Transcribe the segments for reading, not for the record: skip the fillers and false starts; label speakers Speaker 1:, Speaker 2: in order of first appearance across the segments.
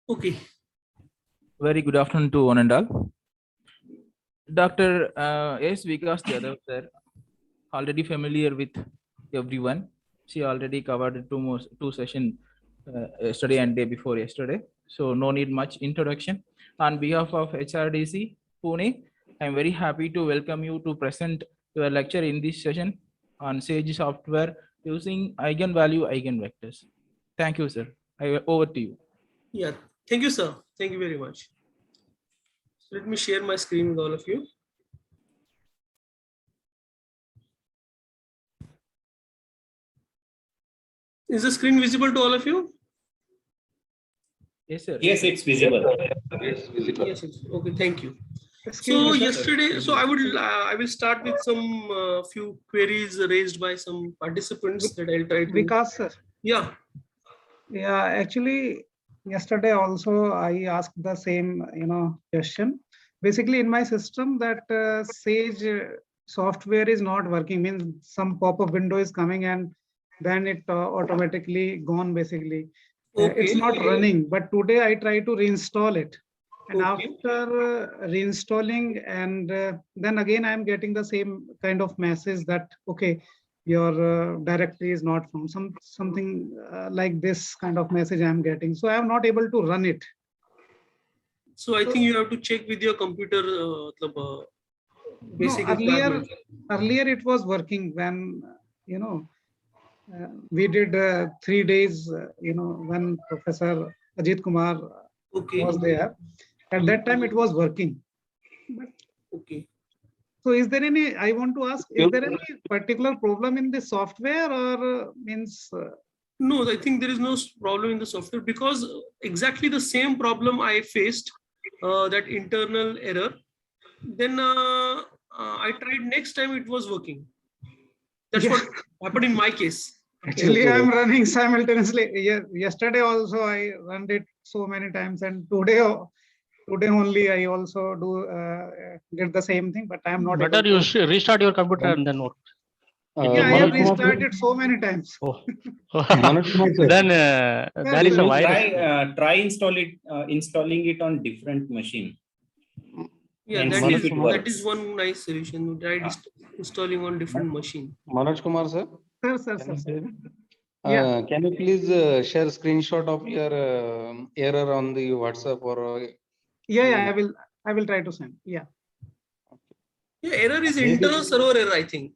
Speaker 1: Okay.
Speaker 2: Very good afternoon to one and all. Dr. S. Vikas Jadhav, sir, already familiar with everyone. She already covered two sessions yesterday and day before yesterday. So no need much introduction. On behalf of HRDC Pune, I am very happy to welcome you to present your lecture in this session on Sage software using eigenvalue eigenvectors. Thank you, sir. Over to you.
Speaker 1: Yeah. Thank you, sir. Thank you very much. So let me share my screen with all of you. Is the screen visible to all of you?
Speaker 2: Yes, sir.
Speaker 3: Yes, it's visible.
Speaker 1: Yes, visible. Yes, okay. Thank you. So yesterday, so I will start with some few queries raised by some participants that I'll try to.
Speaker 4: Vikas, sir.
Speaker 1: Yeah.
Speaker 4: Yeah, actually, yesterday also I asked the same, question. Basically, in my system, that Sage software is not working. Means some pop-up window is coming and then it automatically gone. Basically, it's
Speaker 1: Okay.
Speaker 4: not running. But today I try to reinstall it, and
Speaker 1: Okay.
Speaker 4: after reinstalling, and then again I'm getting the same kind of message that okay, your directory is not found. Something like this kind of message I'm getting. So I'm not able to run it.
Speaker 1: So I think you have to check with your computer. Basic
Speaker 4: No,
Speaker 1: requirements.
Speaker 4: earlier it was working when we did 3 days. When Professor Ajit Kumar
Speaker 1: Okay.
Speaker 4: was there, at that time it was working.
Speaker 1: Okay.
Speaker 4: So is there any? I want to ask: is there any particular problem in the software, or means?
Speaker 1: No, I think there is no problem in the software because exactly the same problem I faced, that internal error. Then I tried next time, it was working. That's what happened in my case.
Speaker 4: Actually, I'm running simultaneously. Yesterday also I ran it so many times, and today only I also do get the same thing, but I'm not.
Speaker 5: Better you restart your computer and then work.
Speaker 4: Yeah, I have restarted so many times.
Speaker 5: Oh. Then there is a virus.
Speaker 3: Try installing it on different machine.
Speaker 1: Yeah,
Speaker 3: And
Speaker 1: that is one nice solution. Try installing on different machine.
Speaker 6: Manoj Kumar, sir.
Speaker 4: Sir.
Speaker 6: Yeah. Can you please share screenshot of your error on the WhatsApp or?
Speaker 4: Yeah, I will try to send. Yeah.
Speaker 1: Yeah, error is internal server error, I think.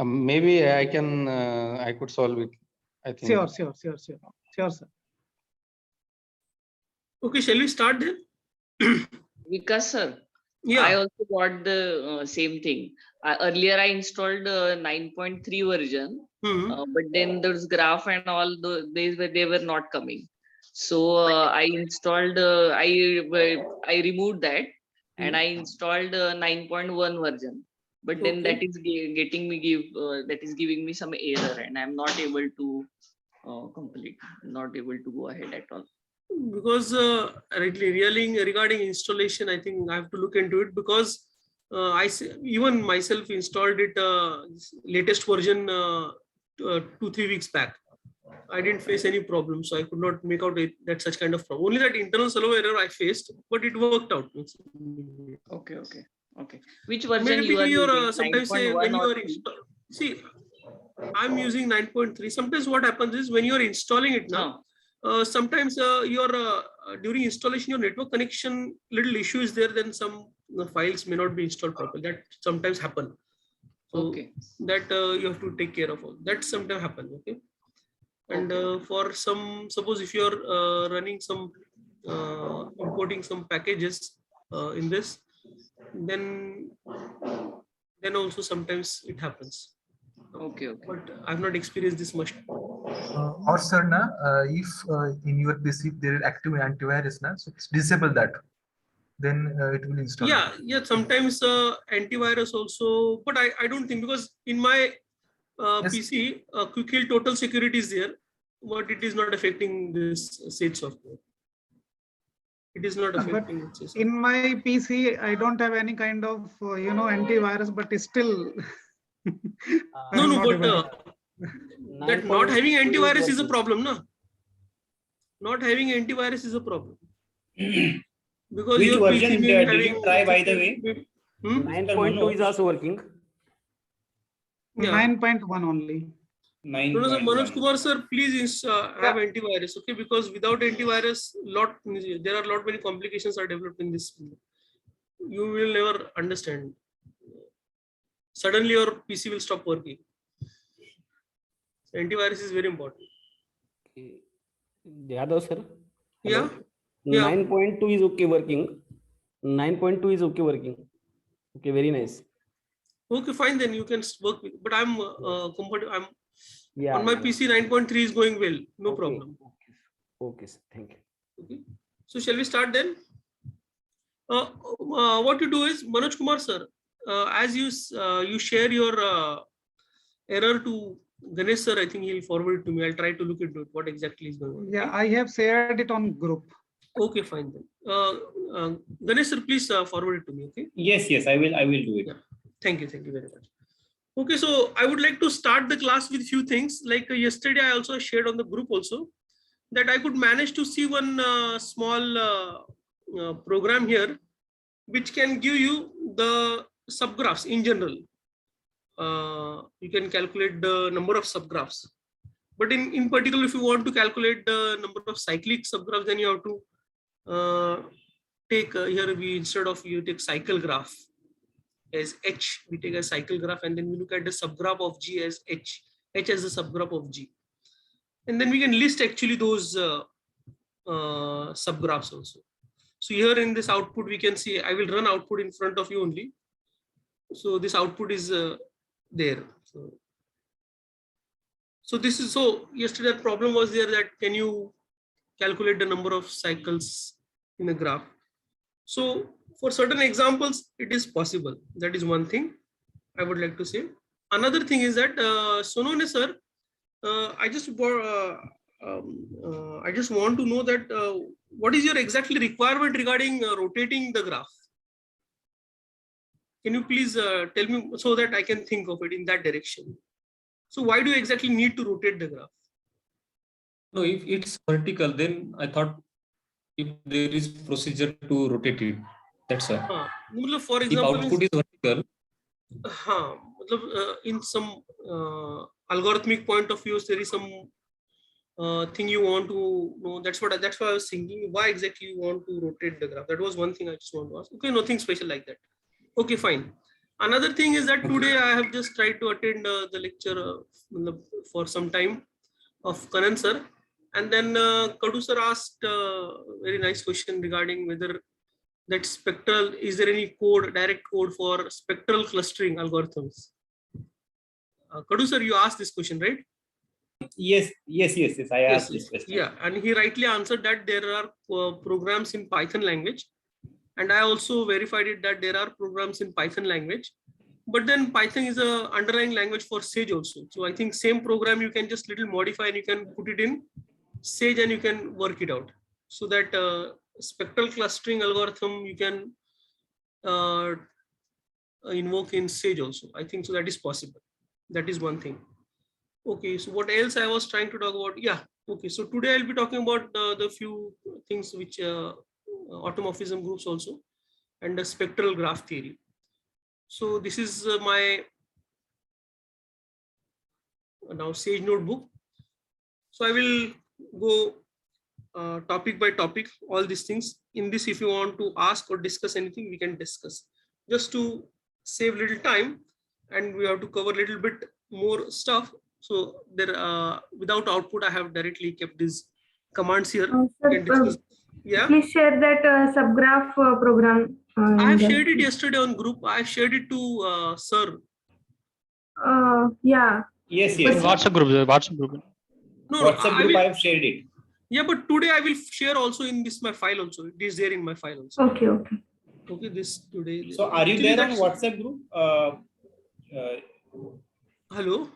Speaker 6: Maybe I can. I could solve it. I think.
Speaker 4: Sure, sir.
Speaker 1: Okay, shall we start then?
Speaker 7: Vikas sir,
Speaker 1: Yeah.
Speaker 7: I also got the same thing. Earlier I installed 9.3 version, but then those graph and all they were not coming. So I installed, I removed that and I installed 9.1 version. But then that is giving me some error and I'm not able to complete, not able to go ahead at all.
Speaker 1: Because regarding installation, I think I have to look into it because even myself installed it latest version 2-3 weeks back. I didn't face any problem, so I could not make out that such kind of problem. Only that internal server error I faced, but it worked out.
Speaker 7: Okay. Which version
Speaker 1: maybe
Speaker 7: you are using?
Speaker 1: sometimes say when you are see, I'm using 9.3. Sometimes what happens is when you are installing it now. Sometimes during installation your network connection little issue is there, then some files may not be installed properly. That sometimes happen. So that you have to take care of. That sometimes happen. Okay. And for some, suppose if you're running some importing some packages in this, then also sometimes it happens.
Speaker 7: Okay.
Speaker 1: But I've not experienced this much.
Speaker 8: Or sir, if in your PC there is active antivirus, so disable that, then it will install.
Speaker 1: Yeah. Sometimes antivirus also, but I don't think, because in my PC, Quick Heal Total Security is there, but it is not affecting this Sage software. It is not affecting.
Speaker 4: In my PC, I don't have any kind of antivirus, but still.
Speaker 1: No, but that not having antivirus is a problem, no? Not having antivirus is a problem. Because
Speaker 3: Which
Speaker 1: your
Speaker 3: version
Speaker 1: PC may be
Speaker 3: did you try, by the way?
Speaker 9: 9.2 is also working.
Speaker 1: Yeah.
Speaker 4: 9.1 only.
Speaker 1: No, Manoj Kumar sir, please have antivirus, okay? Because without antivirus, there are lot many complications are developed in this. You will never understand. Suddenly your PC will stop working. Antivirus is very important.
Speaker 9: Yadav sir.
Speaker 1: Yeah.
Speaker 9: Hello? 9.2 is okay working. 9.2 is okay working. Okay, very nice.
Speaker 1: Okay, fine. Then you can work with. But I'm comfortable. I'm
Speaker 9: Yeah.
Speaker 1: on my PC. 9.3 is going well. No
Speaker 9: Okay.
Speaker 1: problem.
Speaker 9: Okay, sir. Thank you.
Speaker 1: Okay. So shall we start then? What you do is, Manoj Kumar sir, as you share your error to Ganesh sir, I think he'll forward it to me. I'll try to look into it. What exactly is going on?
Speaker 4: Yeah, I have shared it on group.
Speaker 1: Okay, fine then. Ganesh sir, please forward it to me. Okay.
Speaker 3: Yes, I will do it.
Speaker 1: Yeah. Thank you very much. Okay, so I would like to start the class with few things. Like yesterday, I also shared on the group also that I could manage to see one small program here, which can give you the subgraphs in general. You can calculate the number of subgraphs. But in particular, if you want to calculate the number of cyclic subgraphs, then you have to take here instead of you take cycle graph as H, we take a cycle graph, and then we look at the subgraph of G as H as the subgraph of G. And then we can list actually those subgraphs also. So here in this output, we can see, I will run output in front of you only. So this output is there. So this is, so yesterday the problem was there that can you calculate the number of cycles in a graph? So for certain examples, it is possible. That is one thing I would like to say. Another thing is that Sonone sir, I just want to know that what is your exactly requirement regarding rotating the graph? Can you please tell me so that I can think of it in that direction? So why do you exactly need to rotate the graph?
Speaker 10: No, if it's vertical, then I thought if there is procedure to rotate it, that's why.
Speaker 1: For example,
Speaker 10: if output is vertical,
Speaker 1: in some algorithmic point of view, there is some thing you want to know. That's why I was thinking. Why exactly you want to rotate the graph? That was one thing I just want to ask. Okay, nothing special like that. Okay, fine. Another thing is that today I have just tried to attend the lecture for some time of Kanan sir, and then Kadu sir asked a very nice question regarding whether that spectral, is there any code, direct code for spectral clustering algorithms? Kadu sir, you asked this question, right?
Speaker 3: Yes. I asked this question.
Speaker 1: Yeah, and he rightly answered that there are programs in Python language. And I also verified it that there are programs in Python language. But then Python is a underlying language for Sage also. So I think same program you can just little modify and you can put it in Sage and you can work it out. So that spectral clustering algorithm you can invoke in Sage also. I think so that is possible. That is one thing. Okay, so what else I was trying to talk about? Yeah, okay. So today I'll be talking about the few things which automorphism groups also and the spectral graph theory. So this is my now Sage notebook. So I will go topic by topic, all these things. In this, if you want to ask or discuss anything, we can discuss. Just to save little time, and we have to cover a little bit more stuff. So there, without output, I have directly kept these commands here. Yeah.
Speaker 11: Please share that subgraph program.
Speaker 1: I have shared it yesterday on group. I have shared it to sir.
Speaker 11: Yeah.
Speaker 3: Yes.
Speaker 5: WhatsApp group.
Speaker 1: No,
Speaker 3: WhatsApp group I have shared it.
Speaker 1: Yeah, but today I will share also in this my file also. It is there in my file also.
Speaker 11: Okay.
Speaker 1: Okay, this today.
Speaker 3: So are you there on WhatsApp group?
Speaker 1: Hello.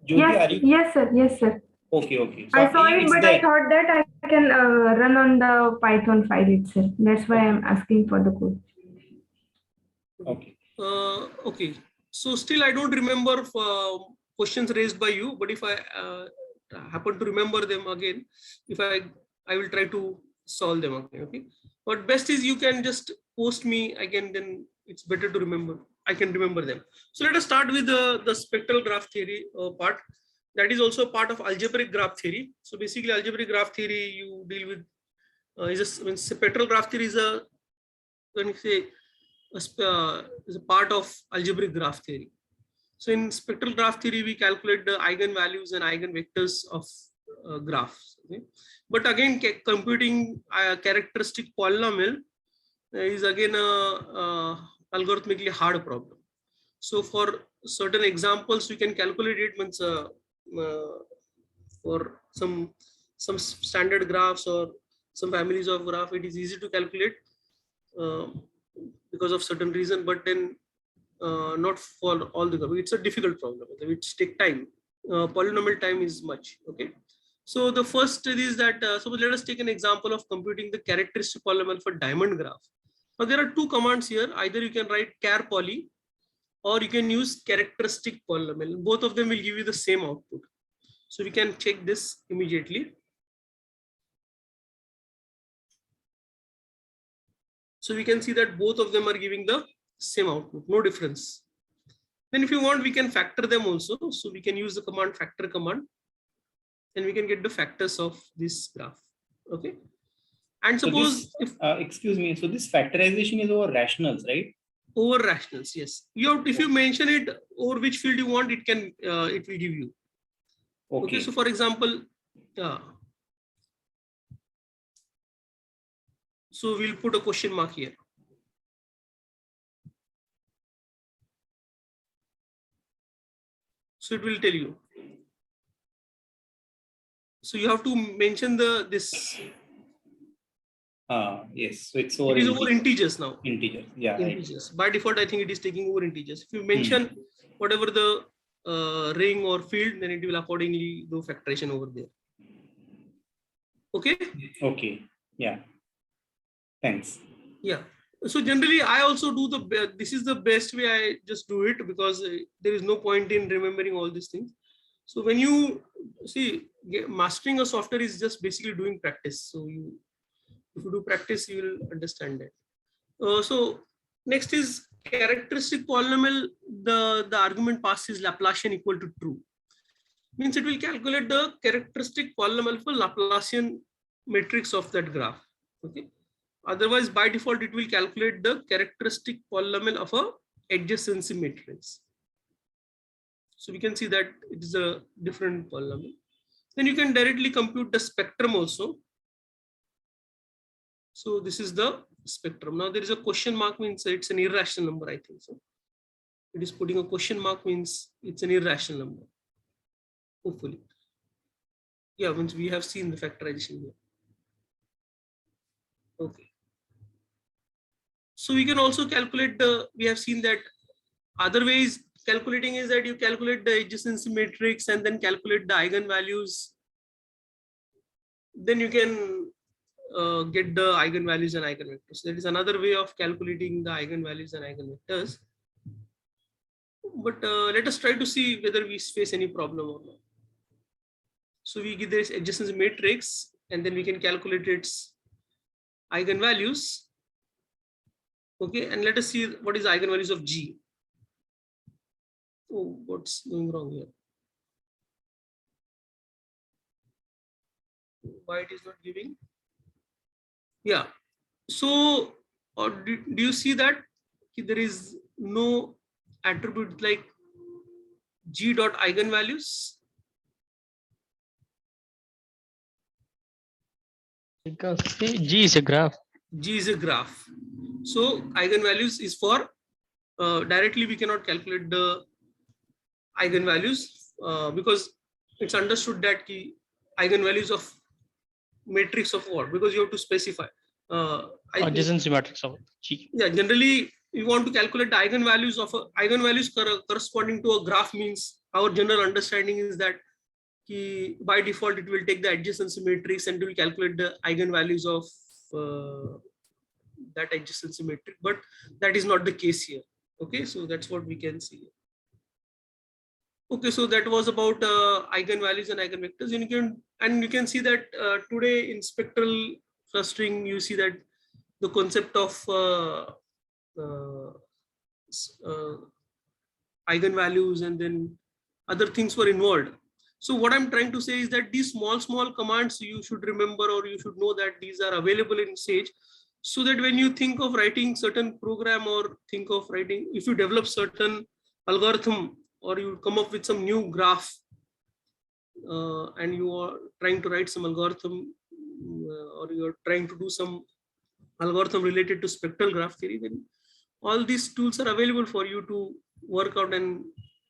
Speaker 3: Jyoti,
Speaker 11: Yes, sir.
Speaker 3: Okay. So
Speaker 11: I saw it, but I thought that I can run on the Python file itself. That's why I'm asking for the code.
Speaker 3: Okay.
Speaker 1: Okay. So still I don't remember questions raised by you, but if I happen to remember them again, if I will try to solve them again. Okay, but best is you can just post me again, then it's better to remember. I can remember them. So let us start with the spectral graph theory part. That is also part of algebraic graph theory. So basically, algebraic graph theory you deal with when spectral graph theory is a, when you say is a part of algebraic graph theory. So in spectral graph theory, we calculate the eigenvalues and eigenvectors of graphs. Okay? But again, computing a characteristic polynomial is again a algorithmically hard problem. So for certain examples, we can calculate it once for some standard graphs or some families of graph, it is easy to calculate because of certain reason, but then not for all the graph. It's a difficult problem. It takes time. Polynomial time is much. Okay. So the first is that suppose let us take an example of computing the characteristic polynomial for diamond graph. Now there are two commands here. Either you can write char poly, or you can use characteristic polynomial. Both of them will give you the same output. So we can check this immediately. So we can see that both of them are giving the same output, no difference. Then if you want, we can factor them also. So we can use the command factor command, and we can get the factors of this graph. Okay. And suppose
Speaker 3: so excuse me, so this factorization is over rationals, right?
Speaker 1: Over rationals, yes. You have, if you mention it over which field you want, it can it will give you. Okay. So for example, so we'll put a question mark here. So it will tell you. So you have to mention this.
Speaker 3: Yes, so it's over,
Speaker 1: over integers now.
Speaker 3: Integers, yeah.
Speaker 1: Integers. Right. By default, I think it is taking over integers. If you mention whatever the ring or field, then it will accordingly do factorization over there. Okay.
Speaker 3: Okay. Yeah. Thanks.
Speaker 1: Yeah. So generally, I also do this is the best way. I just do it because there is no point in remembering all these things. So when you see mastering a software is just basically doing practice. So if you do practice, you will understand that. So next is characteristic polynomial. The argument passed is Laplacian equal to true. Means it will calculate the characteristic polynomial for Laplacian matrix of that graph. Okay. Otherwise, by default, it will calculate the characteristic polynomial of a adjacency matrix. So we can see that it is a different polynomial. Then you can directly compute the spectrum also. So this is the spectrum. Now there is a question mark, means it's an irrational number, I think so. It is putting a question mark means it's an irrational number. Hopefully. Yeah, once we have seen the factorization here. Okay. So we can also calculate we have seen that other ways calculating is that you calculate the adjacency matrix and then calculate the eigenvalues. Then you can get the eigenvalues and eigenvectors. That is another way of calculating the eigenvalues and eigenvectors. But let us try to see whether we face any problem or not. So we give this adjacency matrix and then we can calculate its eigenvalues. Okay, and let us see what is eigenvalues of G. Oh, what's going wrong here? Why it is not giving? Yeah. So, do you see that there is no attribute like G dot eigenvalues?
Speaker 5: Because G is a graph.
Speaker 1: G is a graph. So eigenvalues is for directly we cannot calculate the eigenvalues because it's understood that key eigenvalues of matrix of what, because you have to specify
Speaker 5: adjacency matrix of G.
Speaker 1: Yeah, generally we want to calculate the eigenvalues of eigenvalues corresponding to a graph. Means our general understanding is that by default it will take the adjacency matrix and it will calculate the eigenvalues of that adjacency matrix, but that is not the case here. Okay, so that's what we can see. Okay, so that was about eigenvalues and eigenvectors. You can see that today in spectral clustering, you see that the concept of eigenvalues and then other things were involved. So what I'm trying to say is that these small commands you should remember, or you should know that these are available in Sage, so that when you think of writing certain program, or think of writing, if you develop certain algorithm, or you come up with some new graph, and you are trying to write some algorithm, or you're trying to do some algorithm related to spectral graph theory, then all these tools are available for you to work out, and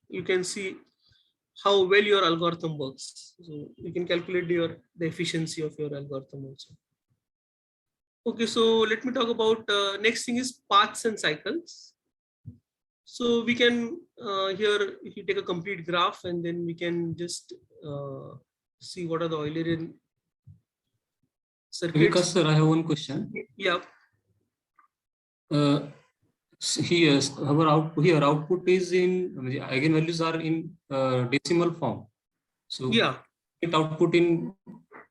Speaker 1: you can see how well your algorithm works. So you can calculate the efficiency of your algorithm also. Okay, so let me talk about next thing is paths and cycles. So we can here, if you take a complete graph, and then we can just see what are the Eulerian circuits.
Speaker 10: Vikas sir, I have one question.
Speaker 1: Yeah.
Speaker 10: Here output is in, eigenvalues are in decimal form. So
Speaker 1: yeah,
Speaker 10: it output in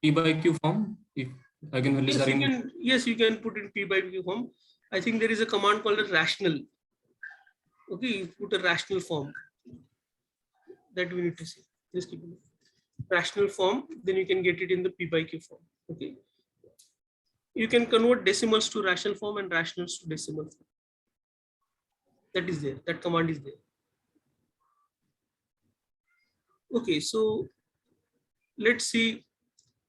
Speaker 10: P by Q form if eigenvalues
Speaker 1: yes,
Speaker 10: are in.
Speaker 1: Yes, you can put in P by Q form. I think there is a command called a rational. Okay, you put a rational form that we need to see. Just keep it. Rational form, then you can get it in the P by Q form. Okay, you can convert decimals to rational form and rationals to decimal form. That is there. That command is there. Okay, so let's see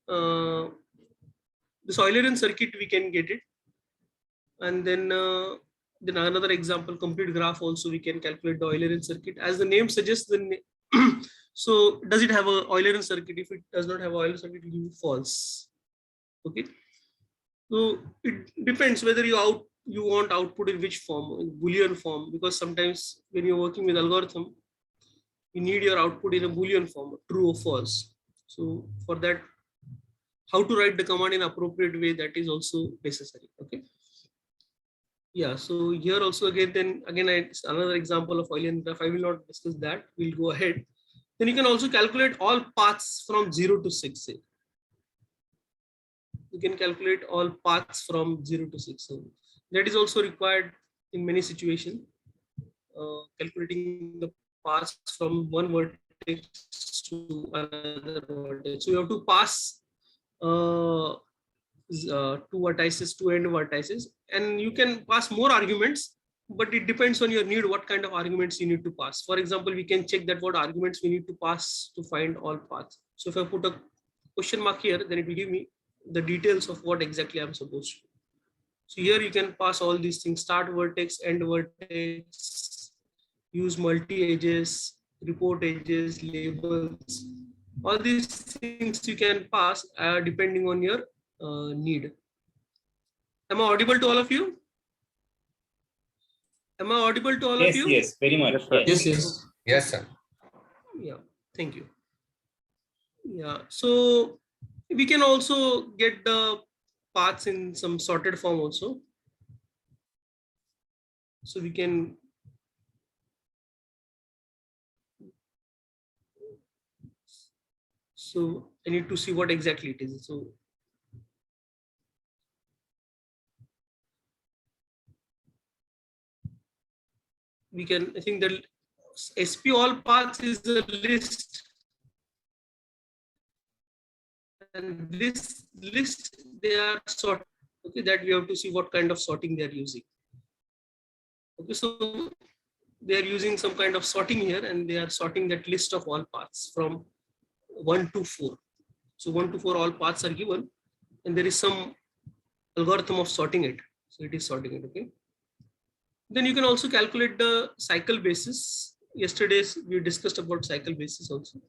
Speaker 1: this Eulerian circuit. We can get it, and then another example, complete graph. Also, we can calculate the Eulerian circuit. As the name suggests, so does it have a Eulerian circuit? If it does not have Eulerian circuit, it will be false. Okay, so it depends whether you want output in which form, in Boolean form, because sometimes when you're working with algorithm, you need your output in a Boolean form, true or false. So for that, how to write the command in appropriate way, that is also necessary. Okay. Yeah, so here also again another example of Eulerian graph. I will not discuss that. We'll go ahead. Then you can also calculate all paths from 0 to 6. Say. You can calculate all paths from 0 to 6. So that is also required in many situations. Calculating the paths from one vertex to another vertex. So you have to pass 2 vertices, 2 end vertices, and you can pass more arguments, but it depends on your need what kind of arguments you need to pass. For example, we can check that what arguments we need to pass to find all paths. So if I put a question mark here, then it will give me the details of what exactly I'm supposed to do. So here you can pass all these things: start vertex, end vertex, use multi-edges, report edges, labels. All these things you can pass depending on your need. Am I audible to all of you? Am I audible to all of you?
Speaker 3: Yes, very much.
Speaker 10: Yes.
Speaker 8: Yes, sir.
Speaker 1: Yeah, thank you. Yeah, so we can also get the paths in some sorted form also. So we can I need to see what exactly it is. So we can, I think that SP all paths is a list, and this list they are sorted. Okay, that we have to see what kind of sorting they are using. Okay, so they are using some kind of sorting here, and they are sorting that list of all paths from 1 to 4. So 1 to 4 all paths are given, and there is some algorithm of sorting it. So it is sorting it. Okay. Then you can also calculate the cycle basis. Yesterday we discussed about cycle basis also.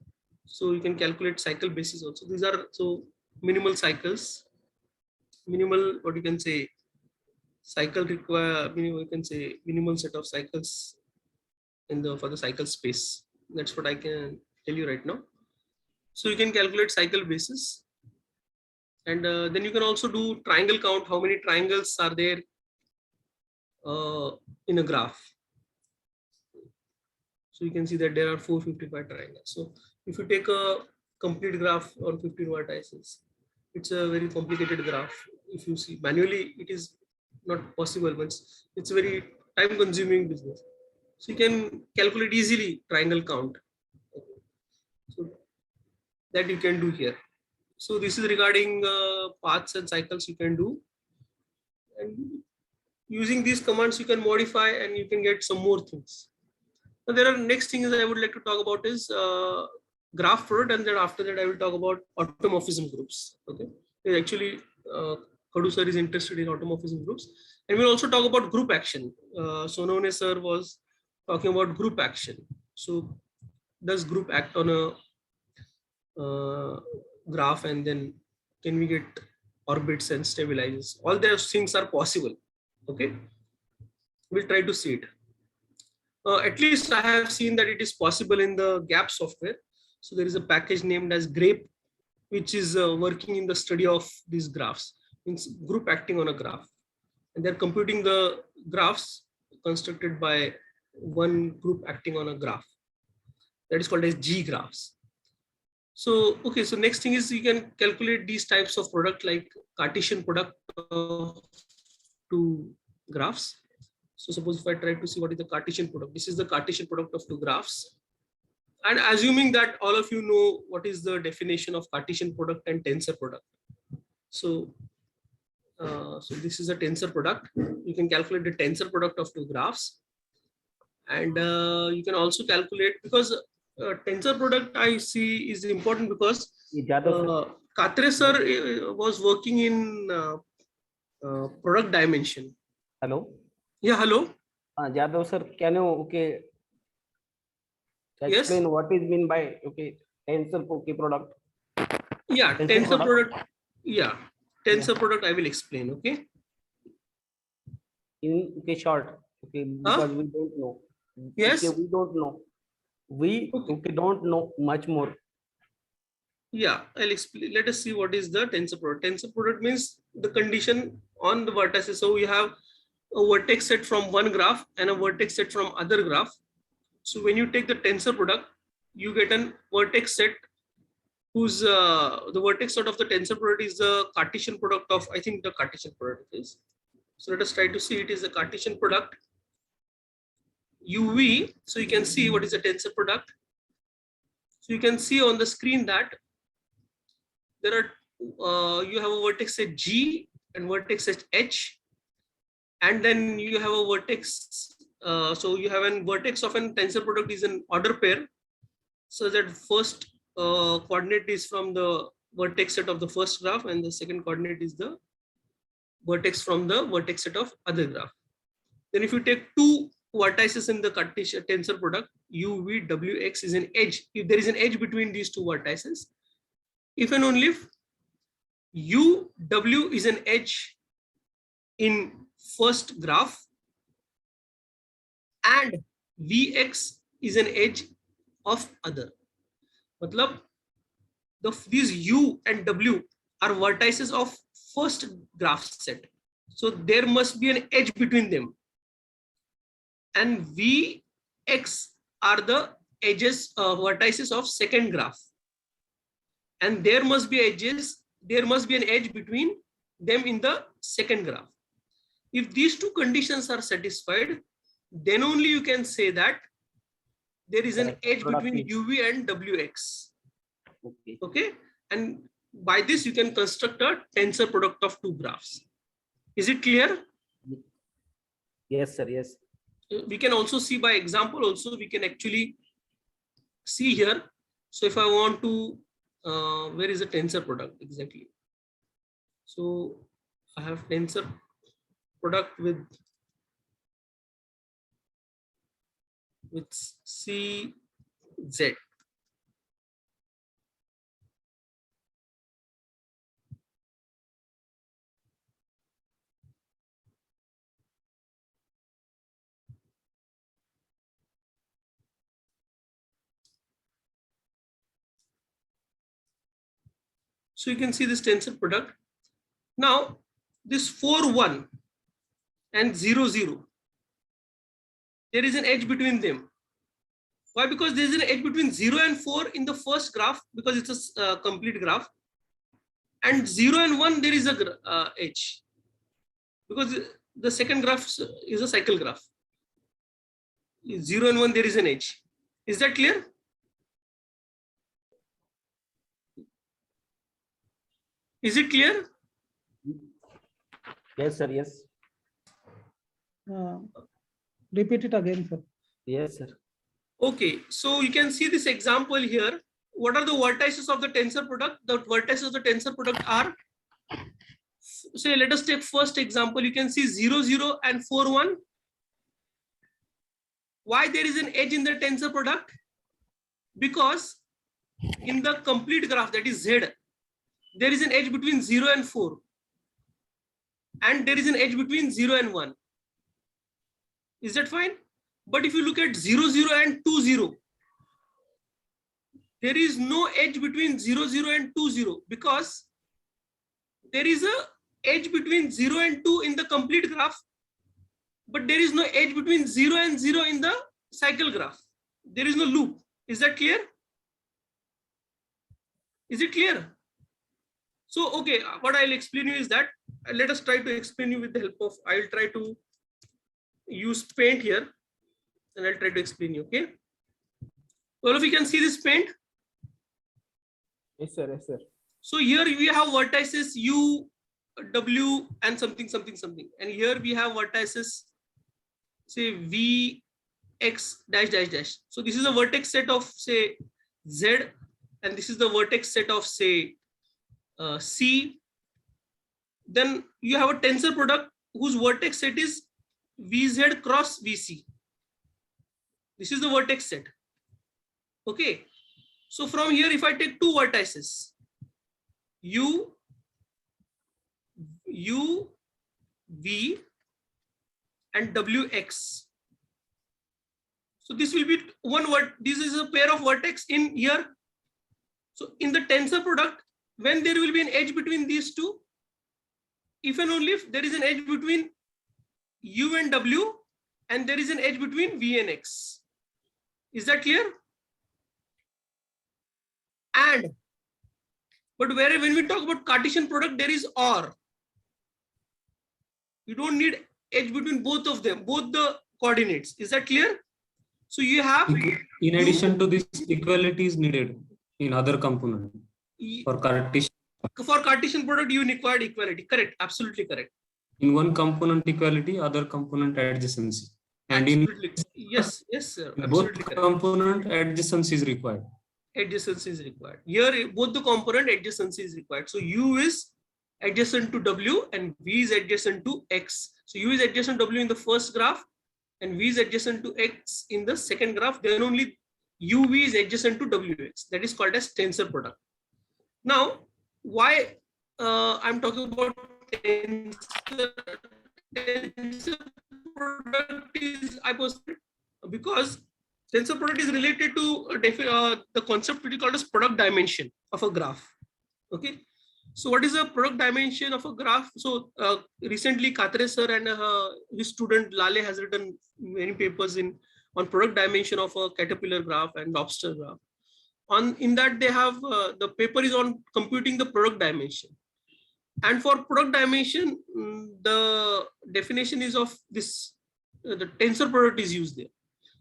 Speaker 1: So you can calculate cycle basis also. These are so minimal cycles, minimal, what you can say, cycle require minimal, you can say minimal set of cycles in the for the cycle space. That's what I can tell you right now. So you can calculate cycle basis, and then you can also do triangle count. How many triangles are there in a graph? So you can see that there are 455 triangles. So if you take a complete graph on 15 vertices, it's a very complicated graph. If you see manually, it is not possible, but it's a very time consuming business. So you can calculate easily triangle count. So that you can do here. So this is regarding paths and cycles you can do. And using these commands, you can modify and you can get some more things. Now, there are next things I would like to talk about is graph product, and then after that I will talk about automorphism groups. Okay, actually, Kadu sir is interested in automorphism groups, and we'll also talk about group action. Sonone sir was talking about group action. So, does group act on a graph, and then can we get orbits and stabilizes? All those things are possible. Okay, we'll try to see it. At least I have seen that it is possible in the GAP software. So there is a package named as GRAPE, which is working in the study of these graphs, means group acting on a graph. And they're computing the graphs constructed by one group acting on a graph. That is called as G graphs. So, okay, so next thing is you can calculate these types of product like Cartesian product of two graphs. So suppose if I try to see what is the Cartesian product, this is the Cartesian product of two graphs. And assuming that all of you know what is the definition of Cartesian product and tensor product. So, so this is a tensor product. You can calculate the tensor product of two graphs. And you can also calculate, because tensor product I see is important because Katre sir was working in product dimension.
Speaker 9: Hello.
Speaker 1: Yeah, hello.
Speaker 9: Jadhav sir, can you explain what is mean by tensor product?
Speaker 1: Yeah, tensor product. Yeah, tensor product I will explain. Okay.
Speaker 9: In short. Okay, because we don't know.
Speaker 1: Yes.
Speaker 9: Okay, we don't know. We don't know much more.
Speaker 1: Yeah, I'll explain. Let us see what is the tensor product. Tensor product means the condition on the vertices. So we have a vertex set from one graph and a vertex set from other graph. So when you take the tensor product, you get an vertex set whose the vertex set of the tensor product is the Cartesian product of, I think the Cartesian product is. So let us try to see. It is the Cartesian product UV. So you can see what is the tensor product. So you can see on the screen that there are you have a vertex set G and vertex set H. And then you have a vertex, so you have a vertex of an tensor product is an order pair. So that first coordinate is from the vertex set of the first graph, and the second coordinate is the vertex from the vertex set of other graph. Then if you take two vertices in the Cartesian tensor product, U, V, W, X is an edge. If there is an edge between these two vertices, if and only if U, W is an edge in first graph and Vx is an edge of other. Matlab, these U and W are vertices of first graph set. So there must be an edge between them. And Vx are the edges, vertices of second graph. And there must be edges, there must be an edge between them in the second graph. If these two conditions are satisfied, then only you can say that there is an edge between UV and WX. Okay. And by this you can construct a tensor product of two graphs. Is it clear?
Speaker 9: Yes, sir. Yes.
Speaker 1: We can also see by example also, we can actually see here. So if I want to, where is the tensor product exactly? So I have tensor product with CZ. So you can see this tensor product. Now this 4, 1 and 0, 0. There is an edge between them. Why? Because there is an edge between 0 and 4 in the first graph, because it's a complete graph, and 0 and 1 there is a edge, because the second graph is a cycle graph. 0 and 1 there is an edge. Is that clear? Is it clear?
Speaker 9: Yes, sir. Yes.
Speaker 4: Repeat it again, sir.
Speaker 9: Yes, sir.
Speaker 1: Okay, so you can see this example here. What are the vertices of the tensor product? The vertices of the tensor product are, say, let us take first example. You can see 0, 0 and 4, 1. Why there is an edge in the tensor product? Because in the complete graph, that is Z, there is an edge between 0 and 4. And there is an edge between 0 and 1. Is that fine? But if you look at 0, 0 and 2, 0, there is no edge between 0, 0 and 2, 0, because there is a edge between 0 and 2 in the complete graph, but there is no edge between 0 and 0 in the cycle graph. There is no loop. Is that clear? Is it clear? So, okay, what I'll explain you is that, let us try to explain you with the help of, I'll try to use paint here, and I'll try to explain you, okay? All of you can see this paint?
Speaker 2: Yes, sir. Yes, sir.
Speaker 1: So here we have vertices U, W, and something, something, something. And here we have vertices, say V, X, dash, dash, dash. So this is a vertex set of, say, Z, and this is the vertex set of, say, C. Then you have a tensor product whose vertex set is VZ cross VC. This is the vertex set. Okay. So from here, if I take two vertices, U, V, and WX. So this will be one word. This is a pair of vertex in here. So in the tensor product, when there will be an edge between these two, if and only if there is an edge between U and W, and there is an edge between V and X. Is that clear? And, but when we talk about Cartesian product, there is OR. You don't need edge between both of them, both the coordinates. Is that clear? So you have.
Speaker 10: In addition to this, equality is needed in other component for Cartesian.
Speaker 1: For Cartesian product, you require equality. Correct. Absolutely correct.
Speaker 10: In one component equality, other component adjacency. And
Speaker 1: absolutely. Yes, sir.
Speaker 10: Both component adjacency is required.
Speaker 1: Adjacency is required. Here, both the component adjacency is required. So U is adjacent to W and V is adjacent to X. So U is adjacent to W in the first graph and V is adjacent to X in the second graph. Then only UV is adjacent to WX. That is called as tensor product. Now, why I'm talking about tensor product is because tensor product is related to the concept which is called as product dimension of a graph. Okay, so what is a product dimension of a graph? So recently Katre sir and his student Lale has written many papers on product dimension of a caterpillar graph and lobster graph. In that they have the paper is on computing the product dimension. And for product dimension, the definition is of this, the tensor product is used there.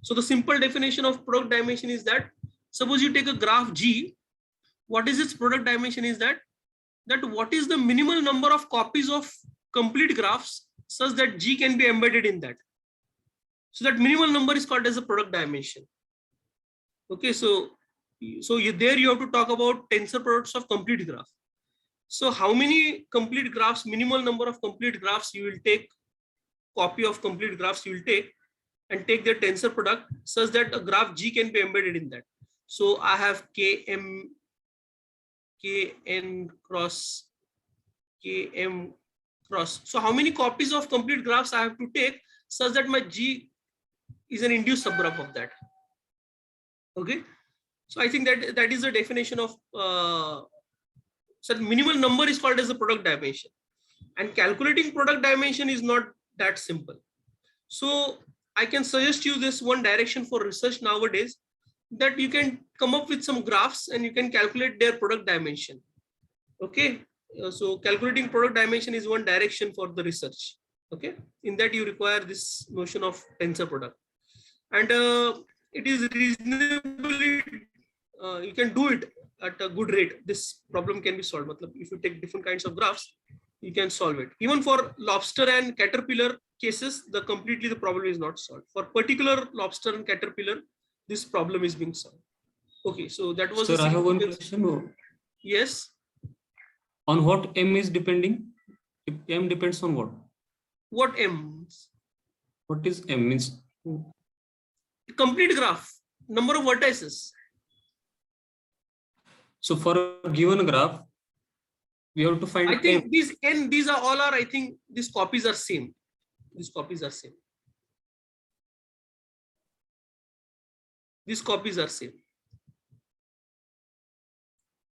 Speaker 1: So the simple definition of product dimension is that, suppose you take a graph G, what is its product dimension is that what is the minimal number of copies of complete graphs such that G can be embedded in that. So that minimal number is called as a product dimension. Okay, so there you have to talk about tensor products of complete graph. So how many complete graphs, minimal number of complete graphs you will take, copy of complete graphs you will take, and take their tensor product such that a graph G can be embedded in that. So I have Kn cross Km cross. So how many copies of complete graphs I have to take such that my G is an induced subgraph of that. Okay. So I think that is the definition of so minimal number is called as a product dimension, and calculating product dimension is not that simple. So I can suggest you this one direction for research nowadays. that you can come up with some graphs and you can calculate their product dimension. Okay, so calculating product dimension is one direction for the research. Okay, in that you require this notion of tensor product, and it is reasonably you can do it at a good rate. This problem can be solved. If you take different kinds of graphs, you can solve it. Even for lobster and caterpillar cases, the problem is not solved. For particular lobster and caterpillar, this problem is being solved. Okay, so that was.
Speaker 10: Sir, I have one question.
Speaker 1: Yes.
Speaker 10: On what M is depending? If M depends on what?
Speaker 1: What M?
Speaker 10: What is M means?
Speaker 1: Complete graph, number of vertices.
Speaker 10: So for a given graph, we have to find.
Speaker 1: I think
Speaker 10: M.
Speaker 1: these are all are. I think these copies are same. These copies are same. These copies are same.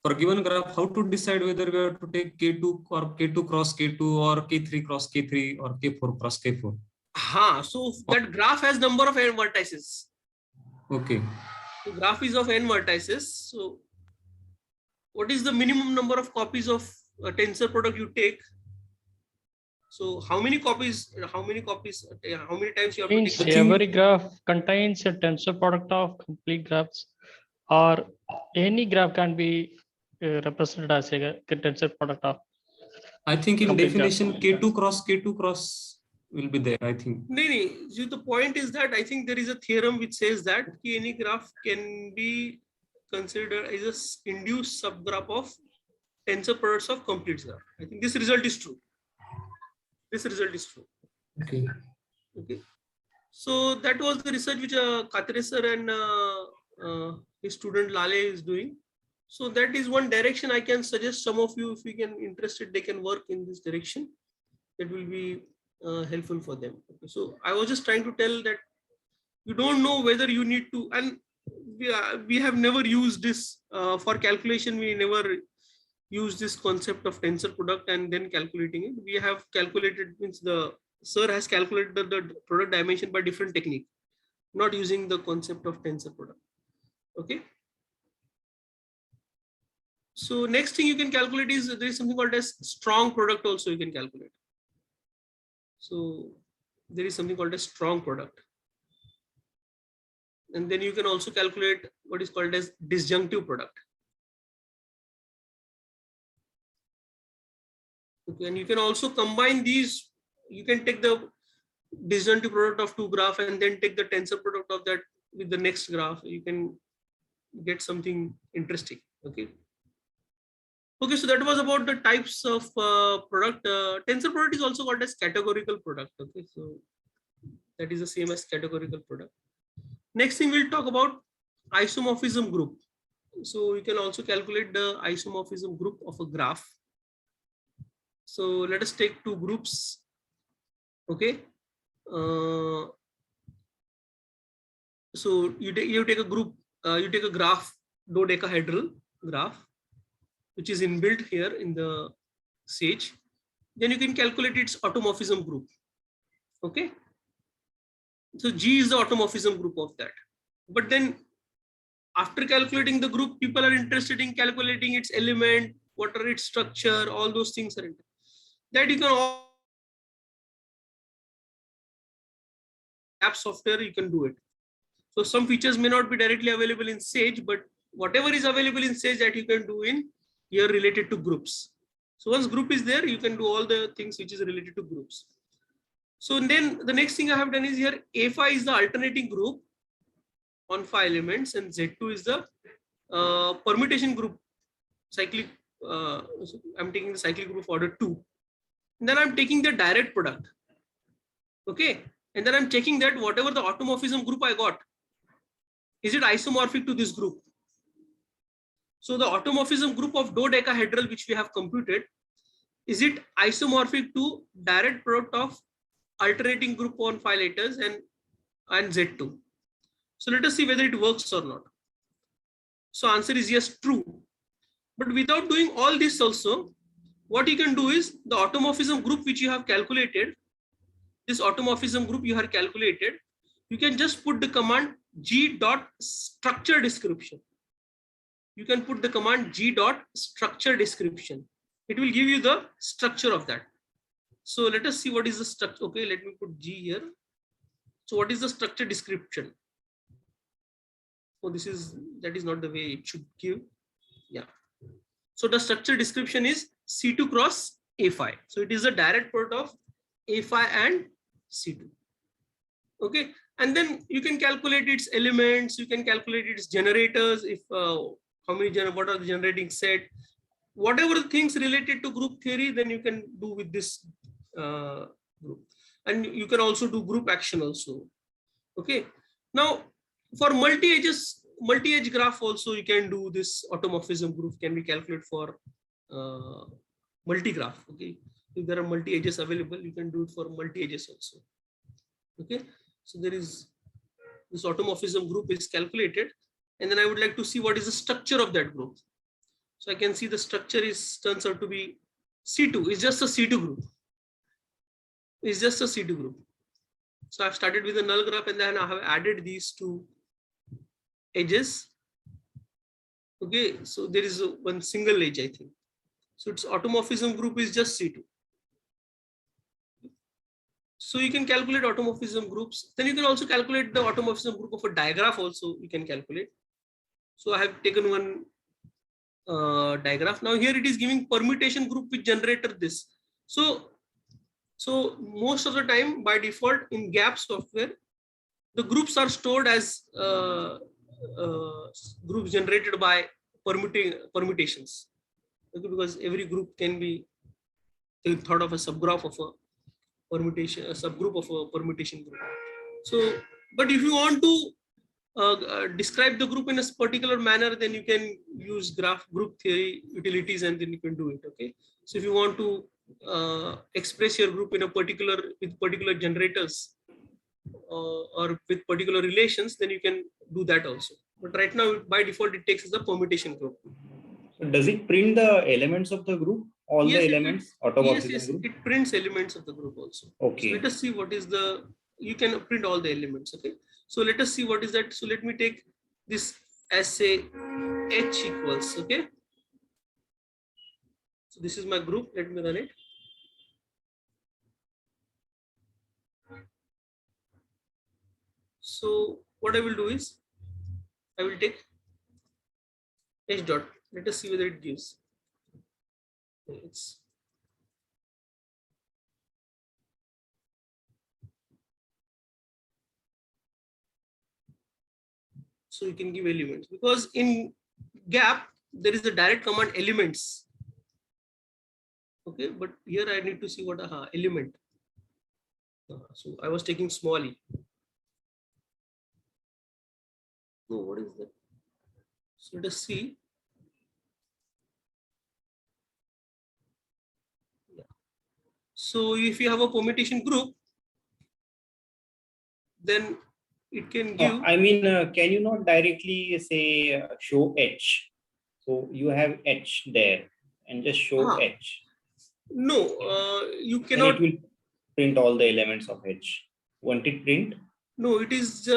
Speaker 10: For a given graph, how to decide whether we have to take K2 or K2 cross K2 or K3 cross K3 or K4 cross K4?
Speaker 1: So that graph has number of n vertices.
Speaker 10: Okay.
Speaker 1: The graph is of n vertices. So what is the minimum number of copies of a tensor product you take? So how many copies, how many times you have to take?
Speaker 5: Every graph contains a tensor product of complete graphs, or any graph can be represented as a tensor product of.
Speaker 10: I think in
Speaker 5: complete
Speaker 10: definition,
Speaker 5: graph.
Speaker 10: K2 cross will be there, I think.
Speaker 1: No, the point is that I think there is a theorem which says that any graph can be considered as an induced subgraph of tensor products of complete graph. I think this result is true. This result is true.
Speaker 10: Okay.
Speaker 1: Okay. So that was the research which Katre sir and his student Lale is doing. So that is one direction I can suggest some of you, if you can interested, they can work in this direction. That will be helpful for them. Okay. So I was just trying to tell that you don't know whether you need to, and we have never used this for calculation. We never use this concept of tensor product and then calculating it. We have calculated, means the sir has calculated the product dimension by different technique, not using the concept of tensor product. Okay. So next thing you can calculate is there is something called as strong product also you can calculate. So there is something called a strong product. And then you can also calculate what is called as disjunctive product. Okay, and you can also combine these. You can take the disjunctive product of two graph and then take the tensor product of that with the next graph. You can get something interesting. Okay. Okay, so that was about the types of product. Tensor product is also called as categorical product. Okay, so that is the same as categorical product. Next thing we'll talk about isomorphism group. So you can also calculate the isomorphism group of a graph. So let us take two groups. Okay. So you take a group, you take a graph, dodecahedral graph, which is inbuilt here in the Sage. Then you can calculate its automorphism group. Okay. So G is the automorphism group of that. But then after calculating the group, people are interested in calculating its element, what are its structure, all those things are interested. That you can all app software, you can do it. So some features may not be directly available in Sage, but whatever is available in Sage that you can do in here related to groups. So once group is there, you can do all the things which is related to groups. So then the next thing I have done is here A5 is the alternating group on 5 elements and Z2 is the permutation group cyclic. I'm taking the cyclic group of order 2. And then I'm taking the direct product. Okay. And then I'm checking that whatever the automorphism group I got, is it isomorphic to this group? So the automorphism group of dodecahedral, which we have computed, is it isomorphic to direct product of alternating group on 5 letters and Z2? So let us see whether it works or not. So answer is yes, true. But without doing all this also, what you can do is the automorphism group which you have calculated, this automorphism group you have calculated, you can just put the command g dot structure description. You can put the command g dot structure description. It will give you the structure of that. So let us see what is the structure. Okay, let me put g here. So what is the structure description? Oh, that is not the way it should give. Yeah. So the structure description is C2 cross A5. So it is a direct product of A5 and C2. Okay. And then you can calculate its elements. You can calculate its generators. If what are the generating set, whatever things related to group theory, then you can do with this group. And you can also do group action also. Okay. Now for multi-edge graph also, you can do this automorphism group can be calculated for multi-graph. Okay. If there are multi-edges available, you can do it for multi-edges also. Okay. So there is this automorphism group is calculated. And then I would like to see what is the structure of that group. So I can see the structure turns out to be C2. It's just a C2 group. It's just a C2 group. So I've started with a null graph and then I have added these two edges. Okay, so there is one single edge, I think. So its automorphism group is just C2. So you can calculate automorphism groups. Then you can also calculate the automorphism group of a digraph also you can calculate. So I have taken one digraph. Now here it is giving permutation group with generator this. So most of the time by default in GAP software, the groups are stored as groups generated by permutations. Okay, because every group can be thought of a subgraph of a permutation, a subgroup of a permutation group. So, but if you want to describe the group in a particular manner, then you can use group theory utilities and then you can do it. Okay. So if you want to express your group in a with particular generators or with particular relations, then you can do that also. But right now, by default, it takes as a permutation group.
Speaker 3: So does it print the elements of the group? All the elements?
Speaker 1: Yes,
Speaker 3: group?
Speaker 1: it prints elements of the group also.
Speaker 3: Okay.
Speaker 1: So let us see what is you can print all the elements. Okay. So let us see what is that. So let me take this as say H equals. Okay. So this is my group. Let me run it. So what I will do is I will take H dot. Let us see whether it gives. So you can give elements because in GAP there is a direct command elements. Okay, but here I need to see what element. So I was taking small e. So what is that? So let us see. Yeah. So if you have a permutation group, then it can give.
Speaker 3: I mean, can you not directly say show H? So you have H there and just show H.
Speaker 1: No, you cannot.
Speaker 3: Then it will print all the elements of H. Won't it print?
Speaker 1: No, it is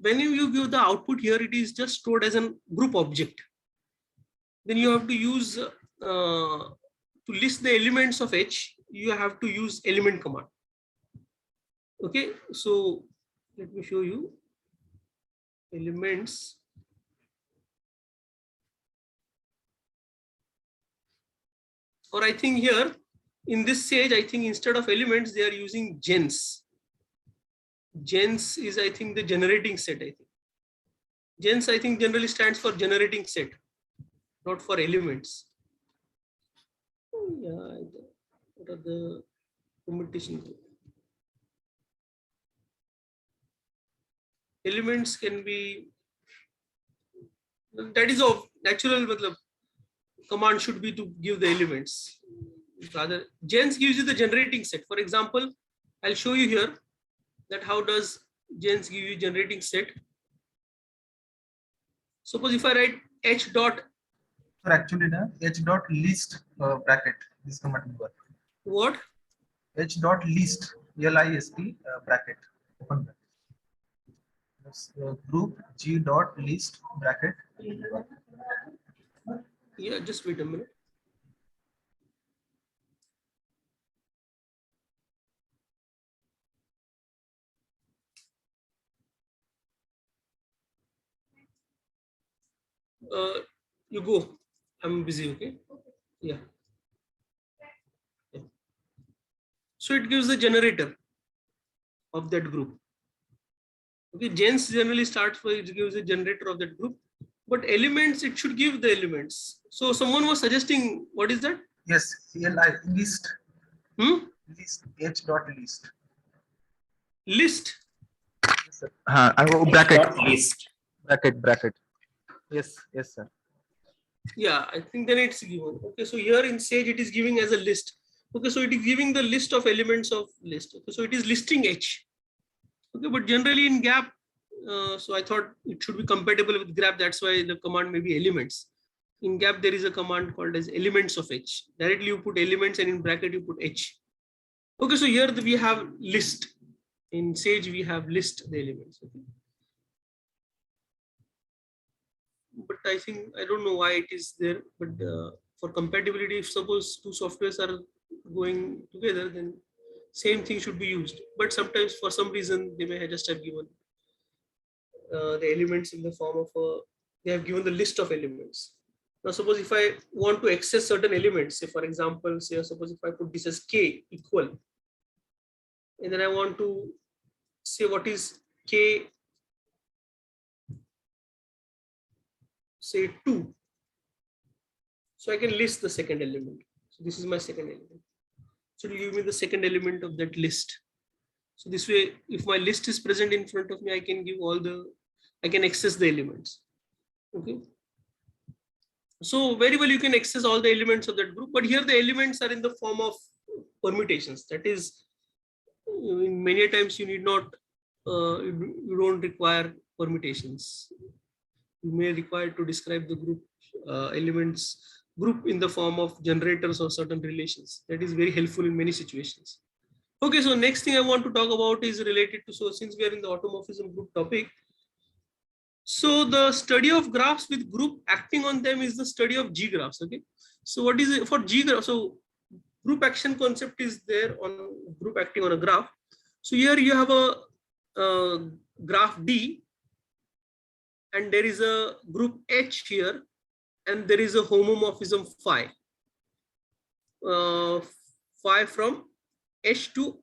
Speaker 1: when you give the output here, it is just stored as a group object. Then you have to use to list the elements of H, you have to use element command. Okay, so let me show you elements. Or I think here in this Sage, I think instead of elements, they are using gens. Gens is, I think, the generating set. I think gens, I think, generally stands for generating set, not for elements. Yeah, what are the permutation? Elements can be, that is of natural command should be to give the elements. Rather, gens gives you the generating set. For example, I'll show you here that how does gens give you generating set. Suppose if I write H dot.
Speaker 8: So actually, H dot list bracket, this command will work.
Speaker 1: What?
Speaker 8: H dot list, LIST bracket, open bracket. Yes, group G dot list bracket.
Speaker 1: Yeah, just wait a minute. You go. I'm busy. Okay. Yeah. So it gives the generator of that group. Okay, gens generally starts for it gives a generator of that group, but elements it should give the elements. So someone was suggesting, what is that?
Speaker 8: Yes, CLI list. List H dot list.
Speaker 1: List.
Speaker 8: Yes, sir. I go
Speaker 3: Dot list.
Speaker 8: Bracket. Yes, sir.
Speaker 1: Yeah, I think then it's given. Okay, so here in Sage it is giving as a list. Okay, so it is giving the list of elements of list. Okay, so it is listing H. Okay, but generally in GAP, so I thought it should be compatible with graph. That's why the command may be elements. In GAP, there is a command called as elements of H. Directly you put elements and in bracket you put H. Okay, so here we have list. In Sage, we have list the elements. Okay. But I think, I don't know why it is there, but for compatibility, if suppose two softwares are going together, then same thing should be used. But sometimes for some reason, they may just have given the elements in the form of they have given the list of elements. Now, suppose if I want to access certain elements, say for example, say suppose if I put this as K equal, and then I want to say what is K, say 2. So I can list the second element. So this is my second element. So it will give me the second element of that list. So this way, if my list is present in front of me, I can give I can access the elements. Okay. So very well, you can access all the elements of that group, but here the elements are in the form of permutations. That is, in many times you need not, you don't require permutations. You may require to describe the group elements group in the form of generators or certain relations. That is very helpful in many situations. Okay, so next thing I want to talk about is related to, so since we are in the automorphism group topic, so the study of graphs with group acting on them is the study of G graphs. Okay, so what is it for G graph? So group action concept is there on group acting on a graph. So here you have a graph D, and there is a group H here, and there is a homomorphism phi. Phi from H to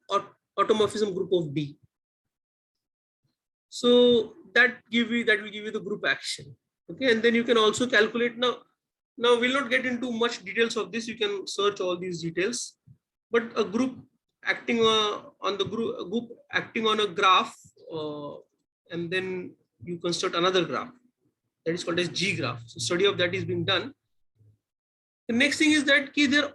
Speaker 1: automorphism group of D. So that will give you the group action. Okay, and then you can also calculate now we'll not get into much details of this. You can search all these details, but a group acting on the group acting on a graph, and then you construct another graph that is called as G graph. So study of that is being done. The next thing is that there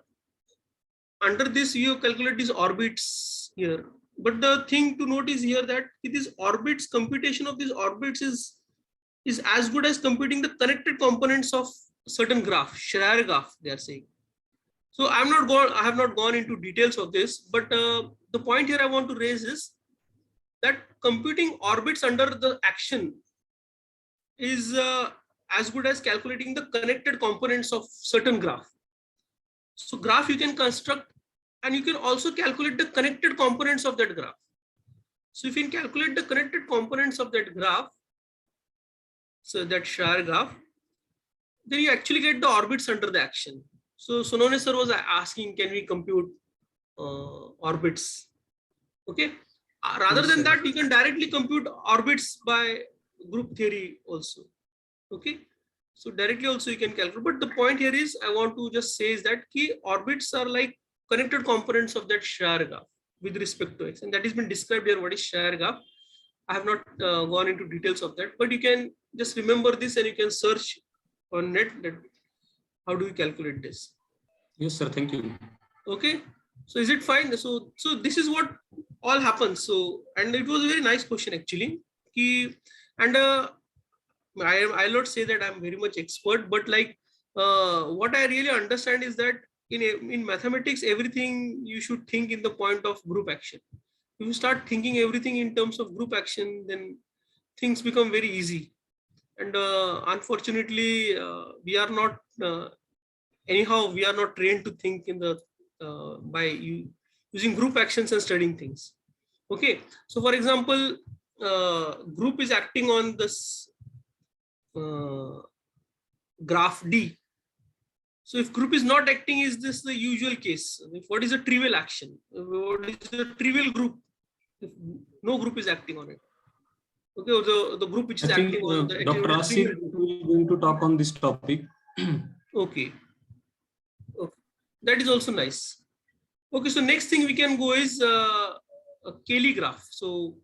Speaker 1: under this you calculate these orbits here. But the thing to note is here that these orbits, computation of these orbits is as good as computing the connected components of certain graph, Schreier graph, they are saying. So I have not gone into details of this, but the point here I want to raise is that computing orbits under the action is as good as calculating the connected components of certain graph. So graph you can construct, and you can also calculate the connected components of that graph. So if you can calculate the connected components of that graph, so that Schreier graph, then you actually get the orbits under the action. So Sonone sir was asking, can we compute orbits? Okay. Rather than that, you can directly compute orbits by group theory also. Okay. So directly also you can calculate. But the point here is, I want to just say is that key orbits are like connected components of that Schreier graph with respect to X. And that has been described here, what is Schreier graph. I have not gone into details of that, but you can just remember this and you can search on net that how do you calculate this.
Speaker 10: Yes, sir. Thank you.
Speaker 1: Okay. So is it fine? So this is what all happens. So, and it was a very nice question actually. And I'll not say that I'm very much expert, but like what I really understand is that in mathematics, everything you should think in the point of group action. If you start thinking everything in terms of group action, then things become very easy. And unfortunately, we are not, anyhow, we are not trained to think in the, using group actions and studying things. Okay, so for example, group is acting on this graph D. So if group is not acting, is this the usual case? What is a trivial action? What is a trivial group? If no group is acting on it. Okay, or the group which is acting on the
Speaker 10: Dr. Asif is going to talk on this topic.
Speaker 1: Okay. Okay, that is also nice. Okay, so next thing we can go is a Cayley graph. So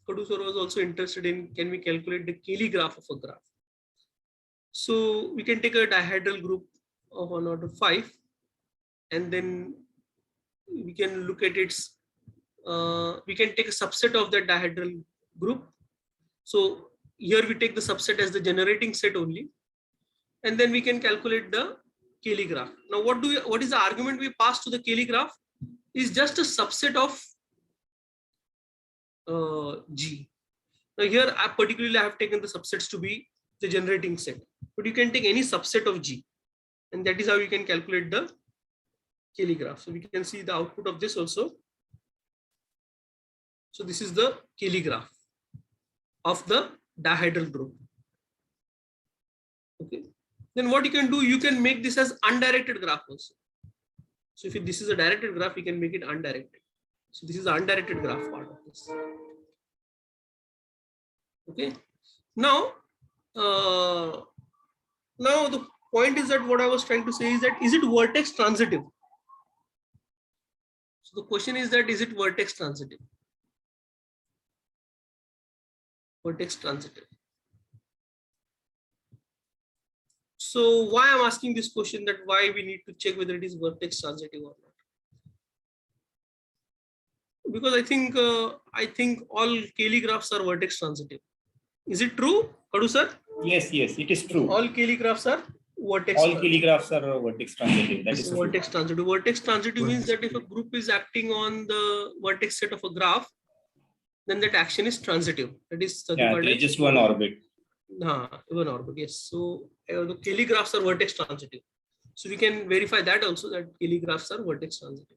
Speaker 1: Kadu sir was also interested in, can we calculate the Cayley graph of a graph? So we can take a dihedral group of 1 out of 5, and then we can look at its, we can take a subset of that dihedral group. So here we take the subset as the generating set only, and then we can calculate the Cayley graph. Now what is the argument we pass to the Cayley graph? Is just a subset of G. Now here I particularly have taken the subsets to be the generating set, but you can take any subset of G, and that is how you can calculate the Cayley graph. So we can see the output of this also. So this is the Cayley graph of the dihedral group. Okay. Then what you can do, you can make this as undirected graph also. So if this is a directed graph, we can make it undirected. So this is the undirected graph part of this. Okay. Now, now the point is that what I was trying to say is that, is it vertex transitive? So the question is that, is it vertex transitive? Vertex transitive. So why I'm asking this question, that why we need to check whether it is vertex transitive or not? Because I think all Cayley graphs are vertex transitive. Is it true, Kadu sir?
Speaker 3: Yes, yes, it is true.
Speaker 1: All Cayley graphs are vertex.
Speaker 3: All Cayley graphs are vertex transitive. That is
Speaker 1: vertex transitive. Vertex transitive means that if a group is acting on the vertex set of a graph, then that action is transitive. That is
Speaker 3: just one orbit.
Speaker 1: One orbit. Yes. So the Cayley graphs are vertex transitive. So we can verify that also, that Cayley graphs are vertex transitive.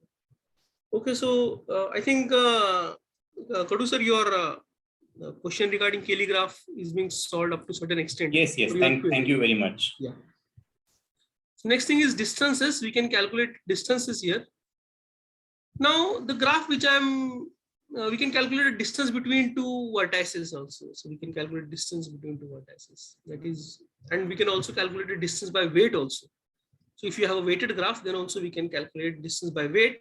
Speaker 1: Okay. So I think Kadu sir, your question regarding Cayley graph is being solved up to a certain extent.
Speaker 3: Yes. Yes. Thank you very much.
Speaker 1: Yeah. So next thing is distances. We can calculate distances here. Now the graph which we can calculate a distance between two vertices also. So we can calculate distance between two vertices. That is, and we can also calculate a distance by weight also. So if you have a weighted graph, then also we can calculate distance by weight.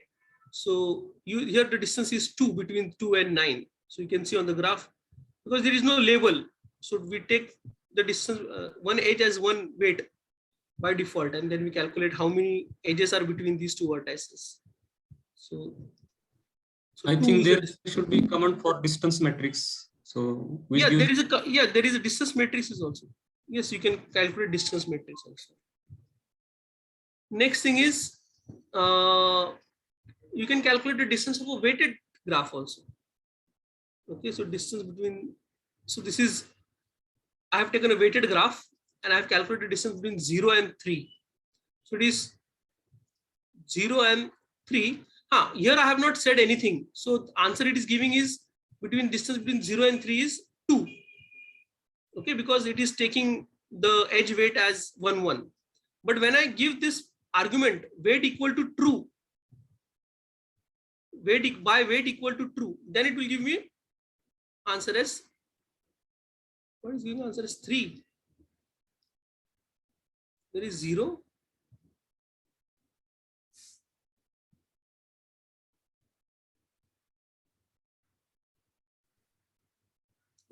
Speaker 1: So here the distance is 2 between 2 and 9. So you can see on the graph, because there is no label. So we take the distance, one edge as one weight by default, and then we calculate how many edges are between these two vertices. So
Speaker 10: I think there should be command for distance matrix. So
Speaker 1: yeah, there is a distance matrix also. Yes, you can calculate distance matrix also. Next thing is you can calculate the distance of a weighted graph also. Okay, so distance between, so this is, I have taken a weighted graph and I have calculated distance between 0 and 3. So it is 0 and 3. Here I have not said anything. So the answer it is giving is distance between 0 and 3 is 2. Okay, because it is taking the edge weight as 1, 1. But when I give this argument, weight equal to true, weight equal to true, then it will give me answer as, what is giving answer as 3? There is 0.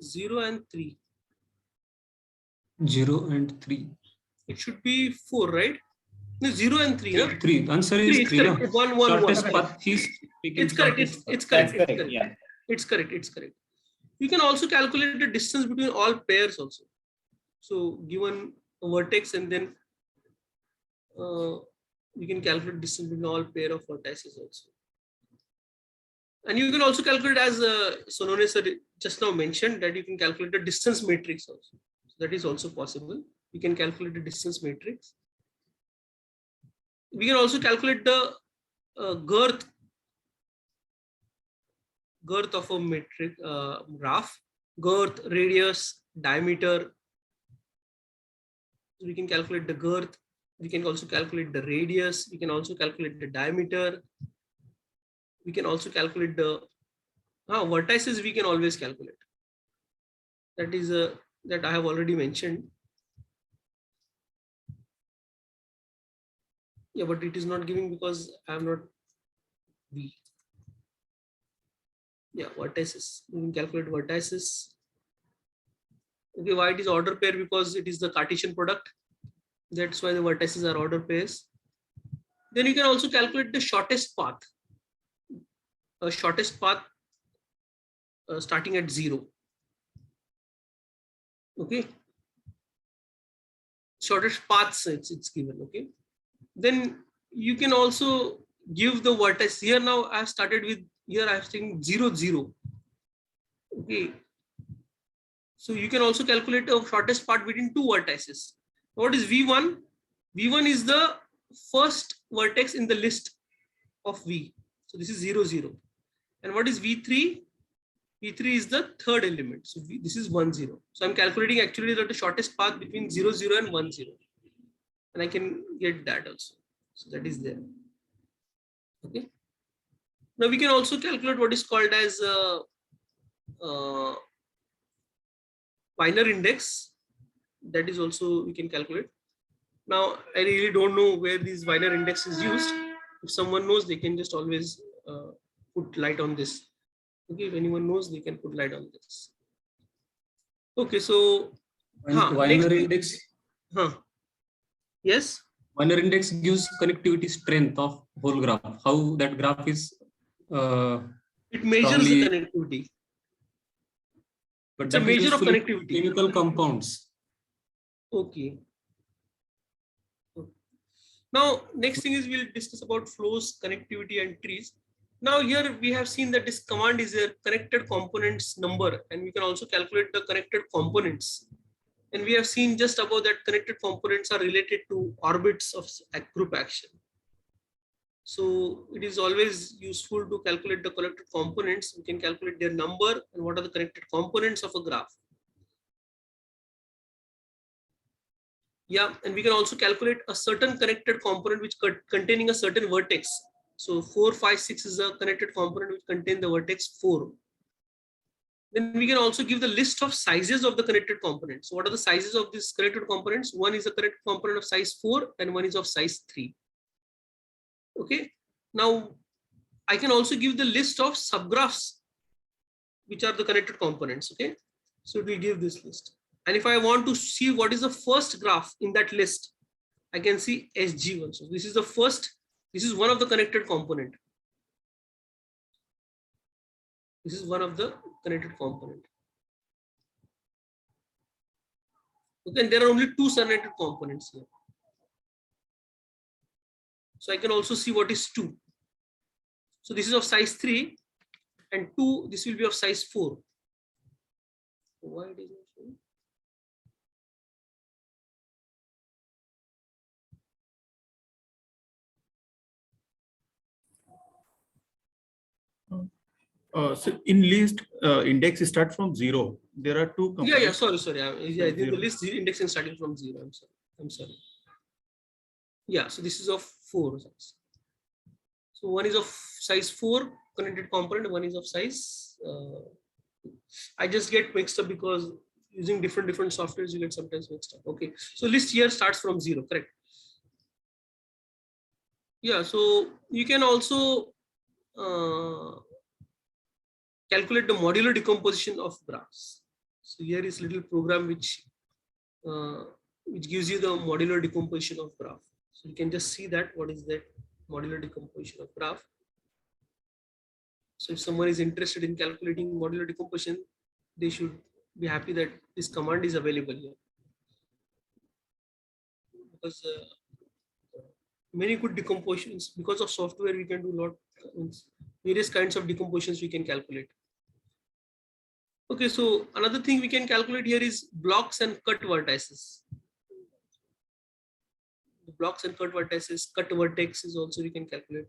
Speaker 1: Zero and 3.
Speaker 10: 0 and 3.
Speaker 1: It should be 4, right? No, 0 and 3. No?
Speaker 10: 3. Answer is 3.
Speaker 1: It's 1, 1,
Speaker 10: Shortest
Speaker 1: 1.
Speaker 10: path is
Speaker 1: It's correct. It's correct.
Speaker 3: Yeah.
Speaker 1: It's correct. It's correct. You can also calculate the distance between all pairs also. So given a vertex, and then you can calculate distance between all pair of vertices also. And you can also calculate, as Sonone sir just now mentioned, that you can calculate the distance matrix also. So that is also possible. You can calculate the distance matrix. We can also calculate the girth of a metric graph, girth, radius, diameter. So we can calculate the girth. We can also calculate the radius. We can also calculate the diameter. We can also calculate the vertices. We can always calculate. That is that I have already mentioned. Yeah, but it is not giving because I am not V. Yeah, vertices. We can calculate vertices. Okay, why it is order pair? Because it is the Cartesian product. That's why the vertices are order pairs. Then you can also calculate the shortest path. Shortest path starting at 0. Okay. Shortest paths it's given. Okay. Then you can also give the vertex. Here now I have started with, here I have taken 0, 0. Okay. So you can also calculate a shortest path between two vertices. What is V1? V1 is the first vertex in the list of V. So this is 0, 0. And what is V3? V3 is the third element. So this is 1, 0. So I'm calculating actually the shortest path between 0, 0 and 1, 0. And I can get that also. So that is there. Okay. Now we can also calculate what is called as Wiener index. That is also we can calculate. Now I really don't know where this Wiener index is used. If someone knows, they can just always put light on this. Okay, if anyone knows, they can put light on this. Okay, so
Speaker 10: Wiener index.
Speaker 1: Yes.
Speaker 10: Wiener index gives connectivity strength of whole graph. How that graph is.
Speaker 1: It measures the connectivity.
Speaker 10: But
Speaker 1: it's a measure of connectivity.
Speaker 10: Chemical compounds.
Speaker 1: Okay. Now, next thing is we'll discuss about flows, connectivity, and trees. Now here we have seen that this command is a connected components number, and we can also calculate the connected components. And we have seen just above that connected components are related to orbits of group action. So it is always useful to calculate the connected components. We can calculate their number and what are the connected components of a graph. Yeah, and we can also calculate a certain connected component which containing a certain vertex. So 4, 5, 6 is a connected component which contains the vertex 4. Then we can also give the list of sizes of the connected components. So what are the sizes of these connected components? One is a connected component of size 4 and one is of size 3. Okay. Now I can also give the list of subgraphs which are the connected components. Okay. So we give this list. And if I want to see what is the first graph in that list, I can see SG1. So this is the first, this is one of the connected component. This is one of the connected component. Okay, and there are only two connected components here. So I can also see what is 2. So this is of size 3 and 2, this will be of size 4. Why it is not showing?
Speaker 12: So in list index start from 0. There are two components.
Speaker 1: Sorry. Yeah, the list index is starting from 0. I'm sorry. Yeah, so this is of 4 size. So one is of size 4 connected component, one is of size. I just get mixed up because using different softwares you get sometimes mixed up. Okay, so list here starts from 0, correct? Yeah, so you can also calculate the modular decomposition of graphs. So here is little program which gives you the modular decomposition of graph. So you can just see that what is that modular decomposition of graph. So if someone is interested in calculating modular decomposition, they should be happy that this command is available here. Because many good decompositions, because of software, we can do a lot various kinds of decompositions we can calculate. Okay, so another thing we can calculate here is blocks and cut vertices. Blocks and cut vertices, cut vertexes also we can calculate.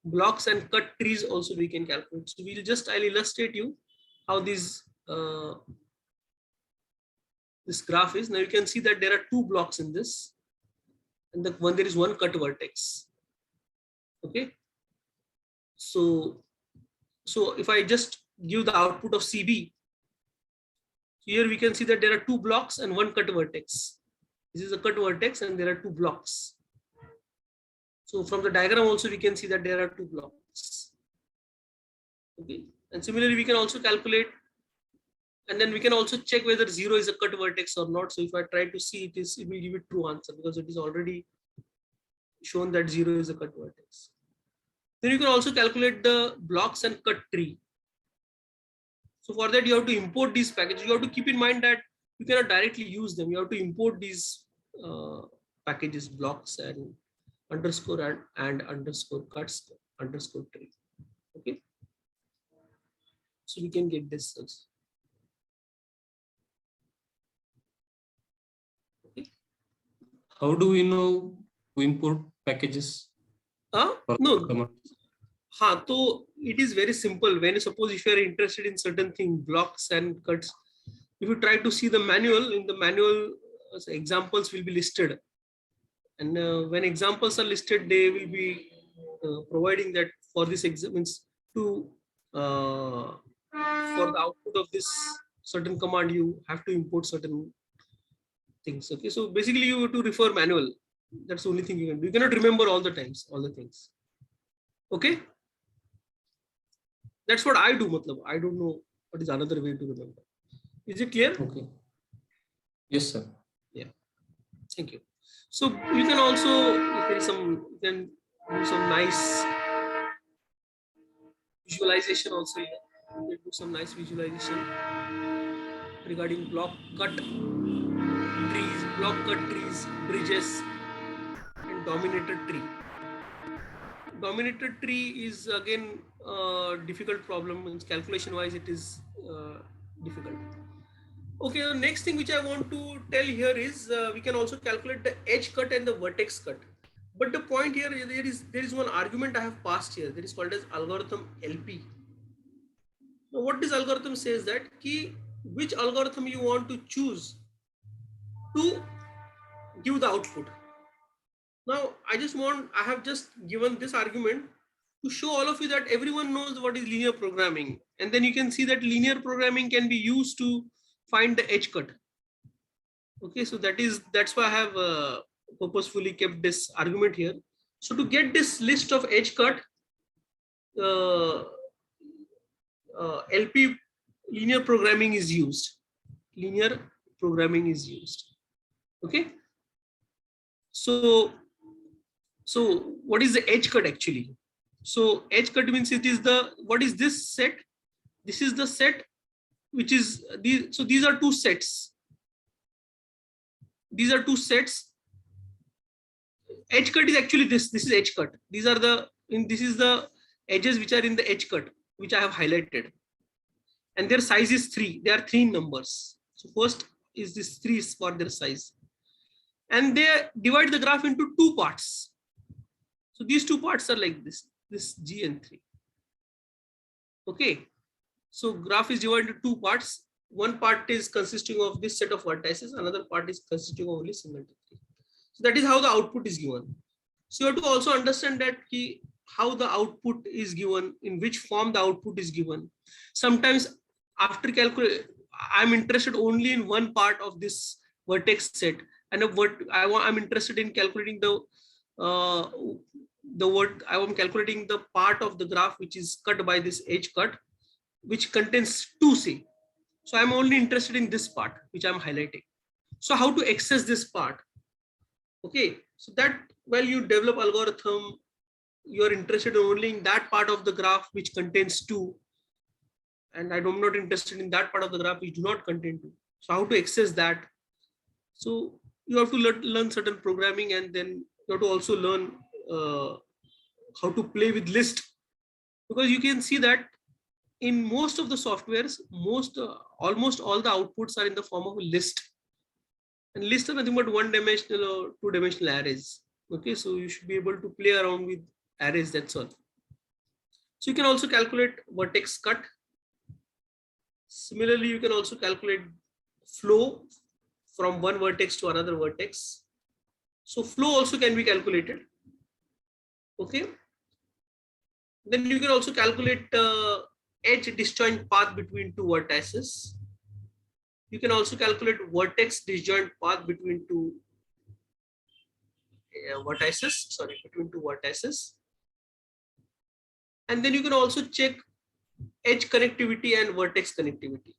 Speaker 1: Blocks and cut trees also we can calculate. So I'll illustrate you how this graph is. Now you can see that there are two blocks in this, and there is one cut vertex. Okay. So if I just give the output of CB, here we can see that there are two blocks and one cut vertex. This is a cut vertex and there are two blocks. So from the diagram also we can see that there are two blocks. Okay. And similarly we can also calculate, and then we can also check whether 0 is a cut vertex or not. So if I try to see it will give it true answer because it is already shown that 0 is a cut vertex. Then you can also calculate the blocks and cut tree. So for that you have to import these packages. You have to keep in mind that you cannot directly use them. You have to import these packages, blocks and underscore and underscore cuts underscore tree. Okay. So we can get this also. Okay.
Speaker 10: How do we know to import packages?
Speaker 1: No. So it is very simple. When suppose if you are interested in certain thing, blocks and cuts, if you try to see the manual, in the manual examples will be listed, and when examples are listed, they will be providing that for this means to for the output of this certain command you have to import certain things. Okay, so basically you have to refer manual. That's the only thing you can do. You cannot remember all the things. Okay, that's what I do. Matlab, I don't know what is another way to remember. Is it clear?
Speaker 10: Okay. Yes, sir.
Speaker 1: Yeah. Thank you. So you can also, if there is you can do some nice visualization also here. You can do some nice visualization regarding block cut trees, bridges, and dominated tree. Dominated tree is again a difficult problem. Calculation wise, it is difficult. Okay, the next thing which I want to tell here is we can also calculate the edge cut and the vertex cut. But the point here, there is one argument I have passed here. That is called as algorithm LP. Now, what this algorithm says that which algorithm you want to choose to give the output. Now, I have just given this argument to show all of you that everyone knows what is linear programming, and then you can see that linear programming can be used to find the edge cut. Okay, so that's why I have purposefully kept this argument here. So to get this list of edge cut, LP linear programming is used. Okay. So what is the edge cut actually? So edge cut means it is what is this set? This is the set which is so these are two sets. These are two sets. Edge cut is actually this is edge cut. This is the edges which are in the edge cut, which I have highlighted. And their size is 3. They are 3 numbers. So first is this 3 is for their size. And they divide the graph into 2 parts. So these 2 parts are like this G and 3. Okay. So graph is divided into 2 parts. One part is consisting of this set of vertices. Another part is consisting of only single tree. So that is how the output is given. So you have to also understand that how the output is given, in which form the output is given. Sometimes after calculate, I'm interested only in one part of this vertex set, and I'm interested in calculating I'm calculating the part of the graph which is cut by this edge cut, which contains 2, say. So I'm only interested in this part which I'm highlighting. So how to access this part? Okay, so that you develop algorithm, you're interested only in that part of the graph which contains 2, and I'm not interested in that part of the graph which do not contain 2. So how to access that? So you have to learn certain programming, and then you have to also learn how to play with list. because you can see that in most of the softwares, almost all the outputs are in the form of a list. And lists are nothing but one-dimensional or two-dimensional arrays. Okay, so you should be able to play around with arrays, that's all. So you can also calculate vertex cut. Similarly, you can also calculate flow from one vertex to another vertex. So flow also can be calculated. Okay. Then you can also calculate edge disjoint path between two vertices. You can also calculate vertex disjoint path between two vertices. And then you can also check edge connectivity and vertex connectivity.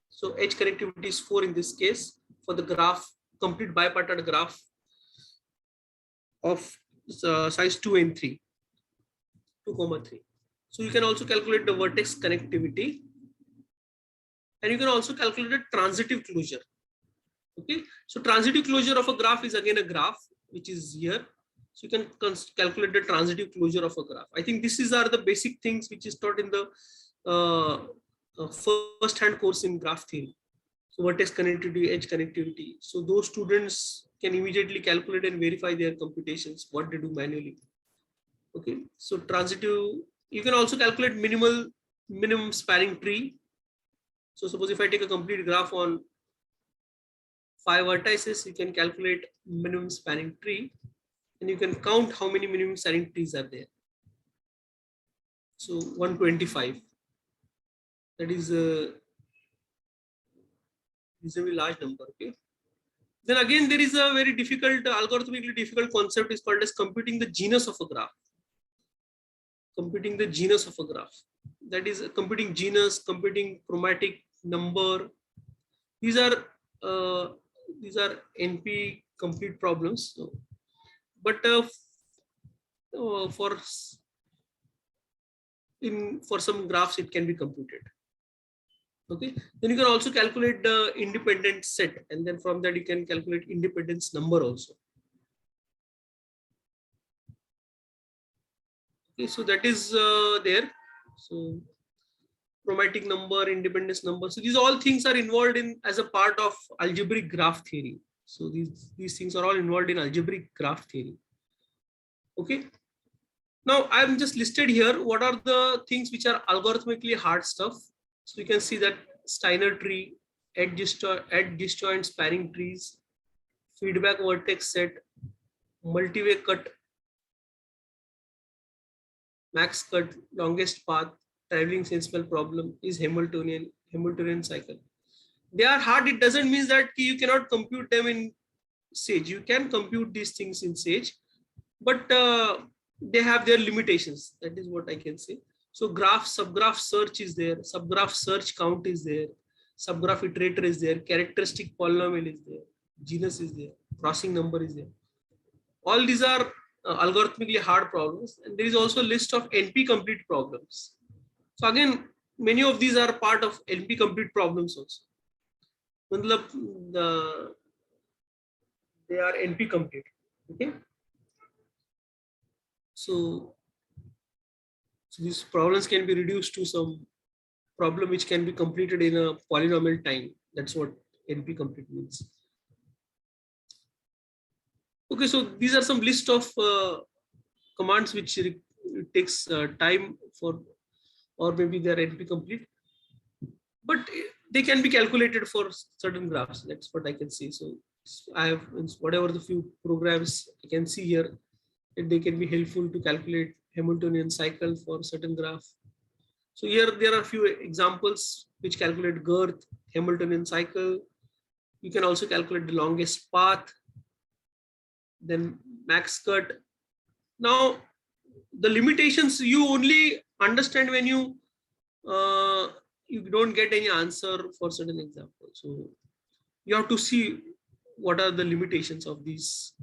Speaker 1: So edge connectivity is 4 in this case for the graph, complete bipartite graph of size 2 and 3, 2,3. So you can also calculate the vertex connectivity, and you can also calculate the transitive closure. Okay, so transitive closure of a graph is again a graph which is here. So you can calculate the transitive closure of a graph. I think these are the basic things which is taught in the first-hand course in graph theory. So vertex connectivity, edge connectivity. So those students can immediately calculate and verify their computations, what they do manually. Okay, so transitive, you can also calculate minimum spanning tree. So suppose if I take a complete graph on 5 vertices, you can calculate minimum spanning tree, and you can count how many minimum spanning trees are there. So 125. That is a reasonably large number. Okay. Then again, there is a very difficult, algorithmically difficult concept is called as computing the genus of a graph. Computing the genus of a graph. That is computing genus, computing chromatic number. These are NP complete problems. So, but for some graphs it can be computed. Okay, then you can also calculate the independent set, and then from that you can calculate independence number also. Okay, so that is there. So chromatic number, independence number. So these all things are involved in as a part of algebraic graph theory. So these things are all involved in algebraic graph theory. Okay. Now I'm just listed here. What are the things which are algorithmically hard stuff? So you can see that Steiner tree, edge disjoint spanning trees, feedback vertex set, multi-way cut, max cut, longest path, traveling sensible problem is Hamiltonian cycle. They are hard. It doesn't mean that you cannot compute them in Sage. You can compute these things in Sage, but they have their limitations. That is what I can say. So graph, subgraph search is there, subgraph search count is there, subgraph iterator is there, characteristic polynomial is there, genus is there, crossing number is there. All these are algorithmically hard problems, and there is also a list of NP complete problems. So again, many of these are part of NP complete problems also. They are NP complete. Okay. So these problems can be reduced to some problem which can be completed in a polynomial time. That's what NP complete means. Okay, so these are some list of commands which it takes time for, or maybe they are NP complete, but they can be calculated for certain graphs. That's what I can say. So I have whatever the few programs I can see here, and they can be helpful to calculate Hamiltonian cycle for certain graph. So here there are a few examples which calculate girth, Hamiltonian cycle. You can also calculate the longest path, then max cut. Now the limitations you only understand when you don't get any answer for certain examples. So you have to see what are the limitations of these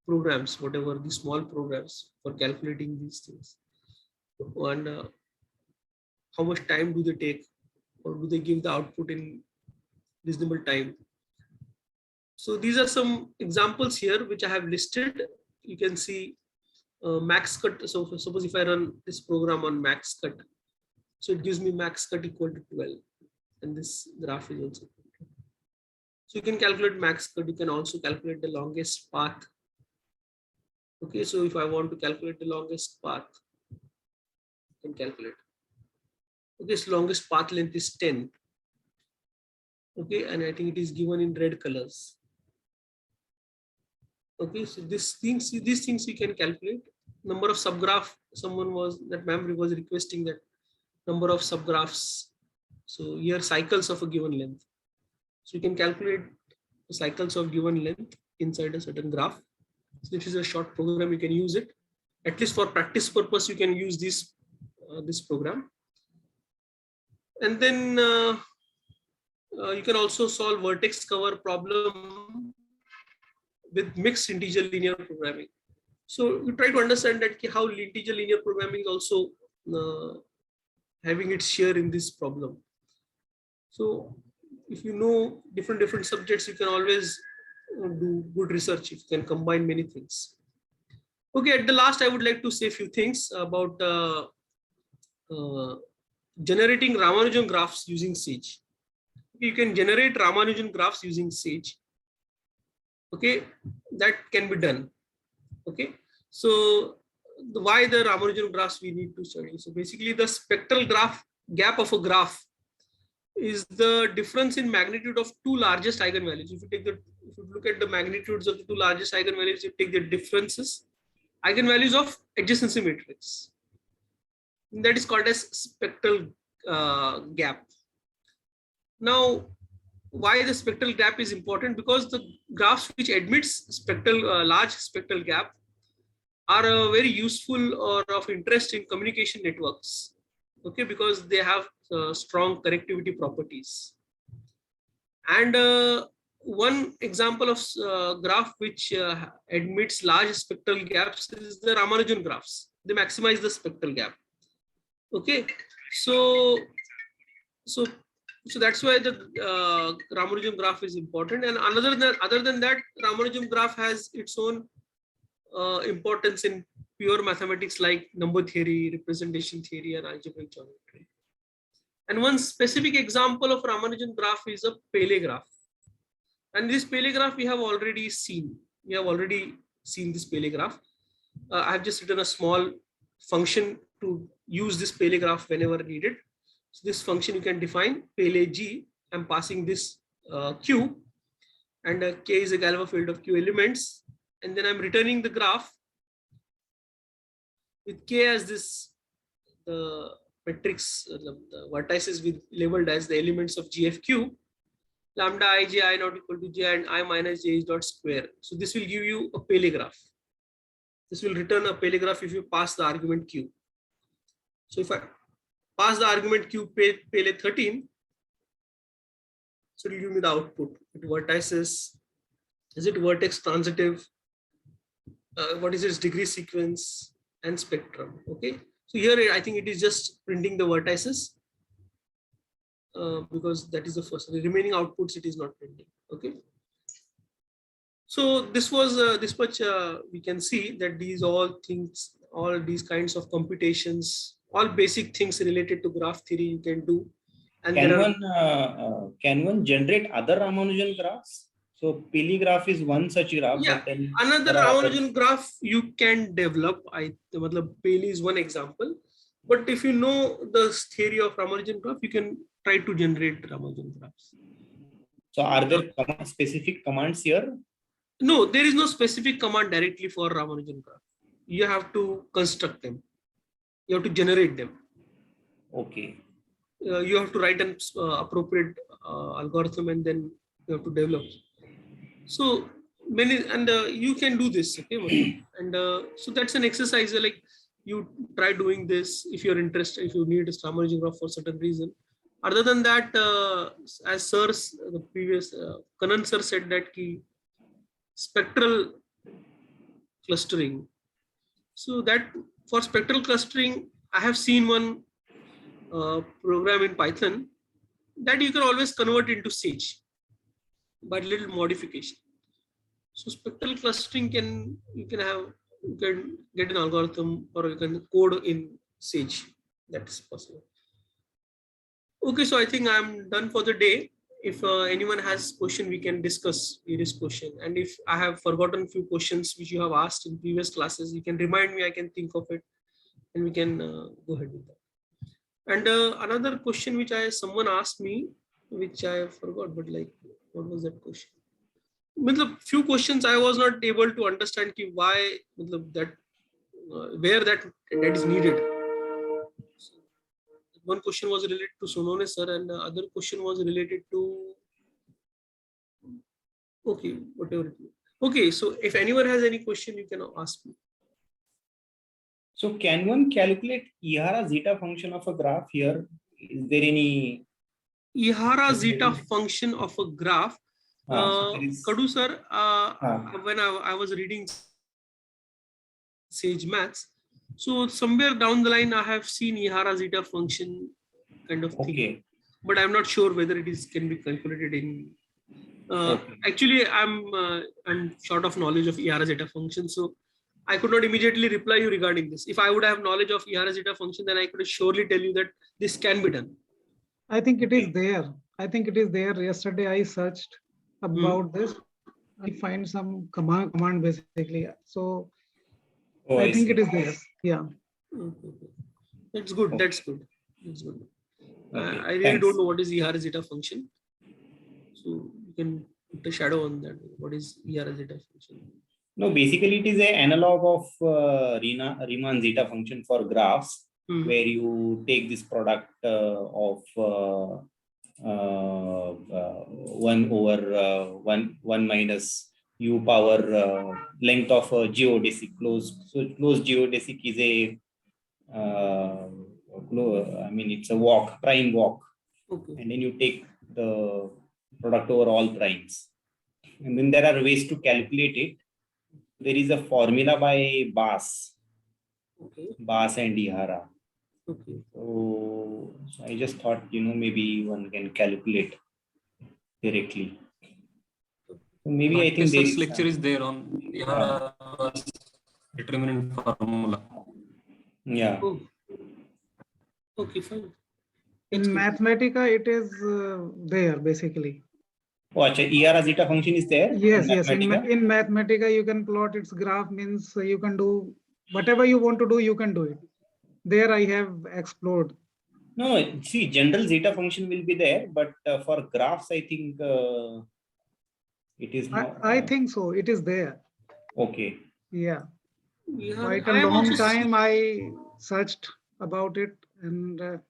Speaker 1: programs, whatever the small programs for calculating these things, and how much time do they take, or do they give the output in reasonable time. So these are some examples here which I have listed. You can see max cut. So suppose if I run this program on max cut, so it gives me max cut equal to 12, and this graph is also. So you can calculate max cut. You can also calculate the longest path. Okay, so if I want to calculate the longest path, I can calculate. Okay, so longest path length is 10. Okay, and I think it is given in red colors. Okay, so these things you can calculate. Number of subgraph. That memory was requesting that number of subgraphs. So here cycles of a given length. So you can calculate the cycles of given length inside a certain graph. So this is a short program. You can use it. At least for practice purpose, you can use this program. And then you can also solve vertex cover problem with mixed integer linear programming. So you try to understand that how integer linear programming is also having its share in this problem. So if you know different subjects, you can always do good research if you can combine many things. Okay, at the last, I would like to say a few things about generating Ramanujan graphs using Sage. You can generate Ramanujan graphs using Sage. Okay, that can be done. Okay, so why the Ramanujan graphs we need to study? So basically, the spectral gap of a graph is the difference in magnitude of two largest eigenvalues. If you look at the magnitudes of the two largest eigenvalues, you take the differences, eigenvalues of adjacency matrix. That is called as spectral gap. Now, why the spectral gap is important? Because the graphs which admits large spectral gap are very useful or of interest in communication networks. Okay, because they have strong connectivity properties. And one example of graph which admits large spectral gaps is the Ramanujan graphs. They maximize the spectral gap. Okay, so that's why the Ramanujan graph is important. And other than that, Ramanujan graph has its own importance in pure mathematics like number theory, representation theory, and algebraic geometry. And one specific example of Ramanujan graph is a Pele graph. And this Pele graph we have already seen. We have already seen this Pele graph. I have just written a small function to use this Pele graph whenever needed. So this function you can define Pele G. I'm passing this Q, and K is a Galois field of Q elements. And then I'm returning the graph with K as the matrix, the vertices with labeled as the elements of GFQ, lambda ij I not equal to j and I minus j is dot square. So this will give you a Pele graph. This will return a Pele graph if you pass the argument Q. So if I pass the argument Q Pele 13, so it will give me the output. It vertices. Is it vertex transitive? What is its degree sequence and spectrum? Okay. So here I think it is just printing the vertices because that is the first. The remaining outputs it is not printing. Okay. So this was this much we can see that these all things, all these kinds of computations, all basic things related to graph theory you can do. And
Speaker 3: can one generate other Ramanujan graphs? So Pele graph is one such graph.
Speaker 1: Yeah,
Speaker 3: but then
Speaker 1: another Ramanujan graph you can develop. Pele is one example. But if you know the theory of Ramanujan graph, you can try to generate Ramanujan graphs.
Speaker 3: So are there specific commands here?
Speaker 1: No, there is no specific command directly for Ramanujan graph. You have to construct them. You have to generate them.
Speaker 3: Okay.
Speaker 1: You have to write an appropriate algorithm and then you have to develop. So many, and you can do this. Okay, and so that's an exercise. Like you try doing this if you're interested, if you need a Ramanujan graph for certain reason. Other than that, as sirs, the previous Kanan sir said that key spectral clustering. So that for spectral clustering, I have seen one program in Python that you can always convert into Sage by little modification. So spectral clustering you can have you can get an algorithm or you can code in Sage. That is possible. Okay, so I think I'm done for the day. If anyone has question, we can discuss various question. And if I have forgotten few questions which you have asked in previous classes, you can remind me, I can think of it and we can go ahead with that. And another question which someone asked me, which I forgot, but like, what was that question? Few questions I was not able to understand why that where that is needed. One question was related to Sonone sir, and the other question was related to whatever it is. Okay, so if anyone has any question, you can ask me.
Speaker 3: So can one calculate Ihara zeta function of a graph here? Is there any
Speaker 1: Ihara zeta function of a graph? Kadu sir, when I was reading Sage Maths, so somewhere down the line I have seen Ihara zeta function kind of thing, but I'm not sure whether it can be calculated in. Actually, I'm short of knowledge of Ihara zeta function, so I could not immediately reply you regarding this. If I would have knowledge of Ihara zeta function, then I could surely tell you that this can be done.
Speaker 4: I think it is there. I think it is there. Yesterday I searched about this. I find some command basically. So I think it is there. Yeah.
Speaker 1: That's good. That's good. That's good. I really don't know what is Ihara zeta function. So you can put a shadow on that. What is Ihara zeta function?
Speaker 3: No, basically it is an analog of Riemann zeta function for graphs, where you take this product of 1 over 1 minus u power length of a geodesic closed. So closed geodesic is a it's a walk, prime walk, and then you take the product over all primes, and then there are ways to calculate it. There is a formula by Bass, Bass and Ihara. So I just thought, maybe one can calculate directly. So maybe I think
Speaker 10: this lecture is there on Ihara determinant formula.
Speaker 3: Yeah.
Speaker 1: Okay, fine.
Speaker 4: In Mathematica, it is there basically.
Speaker 3: Oh, Ihara zeta function is there?
Speaker 4: Yes, yes. In Mathematica, you can plot its graph, means you can do whatever you want to do, you can do it. There I have explored.
Speaker 3: No, see, general zeta function will be there, but for graphs, I think it is not.
Speaker 4: I think so. It is there.
Speaker 3: Okay.
Speaker 4: Yeah. Quite a long time I searched about it, and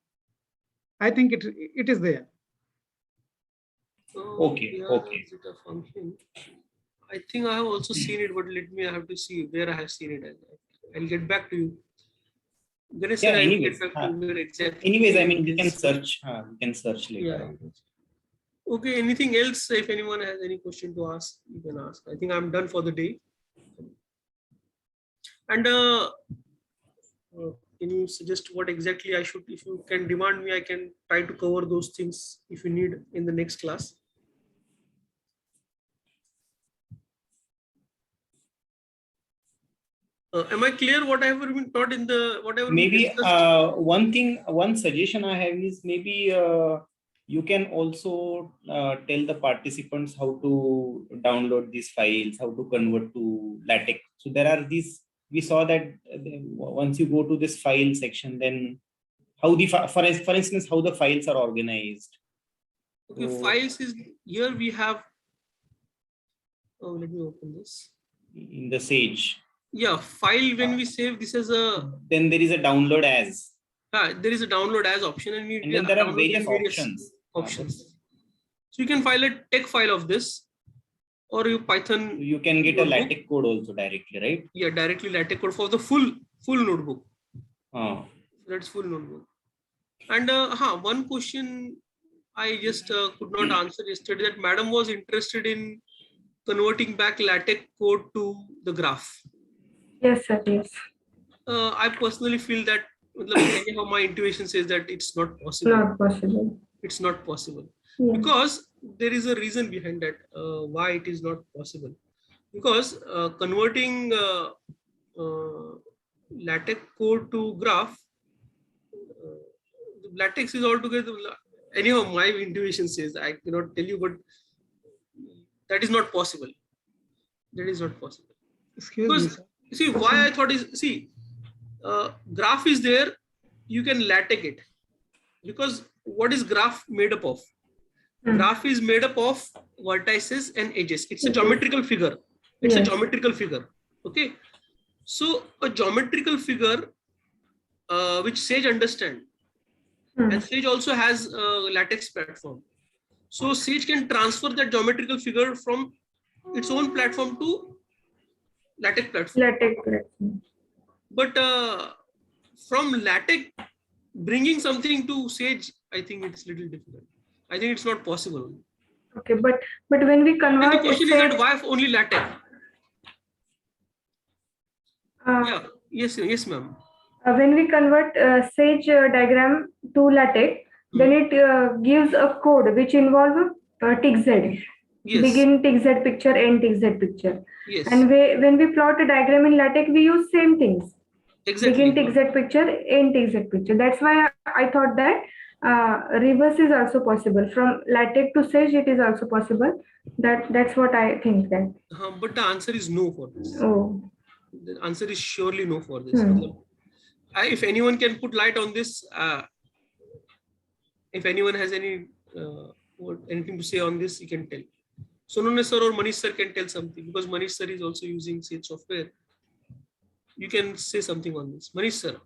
Speaker 4: I think it is there.
Speaker 3: Okay.
Speaker 1: Zeta function. I think I have also seen it, but I have to see where I have seen it. I'll get back to you.
Speaker 3: Anyways, I mean, we can search. We can search later.
Speaker 1: Yeah. Okay. Anything else? If anyone has any question to ask, you can ask. I think I'm done for the day. And can you suggest what exactly I should? If you can demand me, I can try to cover those things if you need in the next class. Am I clear what I have been taught in the whatever?
Speaker 3: Maybe one suggestion I have is maybe you can also tell the participants how to download these files, how to convert to LaTeX. So there are these. We saw that once you go to this file section, then how for instance how the files are organized.
Speaker 1: Okay, so, files is here we have. Oh, let me open this.
Speaker 3: In the Sage.
Speaker 1: Yeah, file when we save this as a.
Speaker 3: Then there is a download as.
Speaker 1: There is a download as option, and
Speaker 3: then there are various options.
Speaker 1: So you can file a text file of this, or Python.
Speaker 3: You can get notebook. A LaTeX code also directly, right?
Speaker 1: Yeah, directly LaTeX code for the full notebook. That's full notebook. And one question I just could not answer yesterday, that madam was interested in converting back LaTeX code to the graph.
Speaker 11: Yes, sir. Yes.
Speaker 1: I personally feel that my intuition says that it's not possible.
Speaker 11: Not possible.
Speaker 1: It's not possible. Yeah. Because there is a reason behind that why it is not possible. Because converting LaTeX code to graph. LaTeX is altogether, anyhow, my intuition says, I cannot tell you, but that is not possible. That is not possible.
Speaker 4: Excuse
Speaker 1: Because,
Speaker 4: me, sir.
Speaker 1: see, why I thought is, see, graph is there, you can LaTeX it. Because what is graph made up of? Graph is made up of vertices and edges. It's a geometrical figure. It's a geometrical figure. Okay. So a geometrical figure, which Sage understand, and Sage also has a LaTeX platform. So Sage can transfer that geometrical figure from its own platform to LaTeX platform.
Speaker 11: LaTeX platform.
Speaker 1: But from LaTeX bringing something to Sage, I think it's a little difficult. I think it's not possible.
Speaker 11: Okay, but when we
Speaker 1: And
Speaker 11: convert
Speaker 1: the question is
Speaker 11: Sage,
Speaker 1: that why only LaTeX? Yeah. Yes, ma'am.
Speaker 11: when we convert Sage diagram to LaTeX, then it gives a code which involves TXZ.
Speaker 1: Yes.
Speaker 11: Begin TXZ picture, end TXZ picture.
Speaker 1: Yes.
Speaker 11: And when we plot a diagram in LaTeX, we use same things.
Speaker 1: Exactly.
Speaker 11: Begin TXZ picture, end TXZ picture. That's why I thought that reverse is also possible. From LaTeX to Sage, it is also possible. That's what I think that.
Speaker 1: But the answer is no for this.
Speaker 11: Oh.
Speaker 1: The answer is surely no for this. If anyone can put light on this, if anyone has anything to say on this, you can tell. Sonone sir or Manish sir can tell something, because Manish sir is also using Sage software. You can say something on this. Manish sir.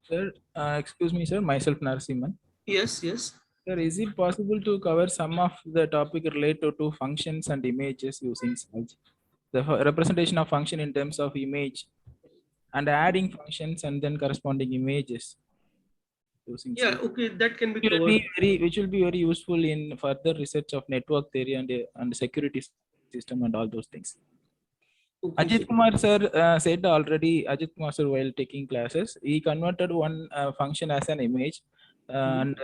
Speaker 2: Sir, excuse me, sir. Myself, Narasimhan.
Speaker 1: Yes, yes.
Speaker 2: Sir, is it possible to cover some of the topic related to functions and images using Sage? The representation of function in terms of image and adding functions and then corresponding images using
Speaker 1: Yeah,
Speaker 2: Sage.
Speaker 1: okay, that can be
Speaker 2: Which will
Speaker 1: covered.
Speaker 2: which will be very useful in further research of network theory and security system and all those things.
Speaker 1: Okay,
Speaker 2: Ajit Kumar sir said already, Ajit Kumar sir, while taking classes, he converted one function as an image and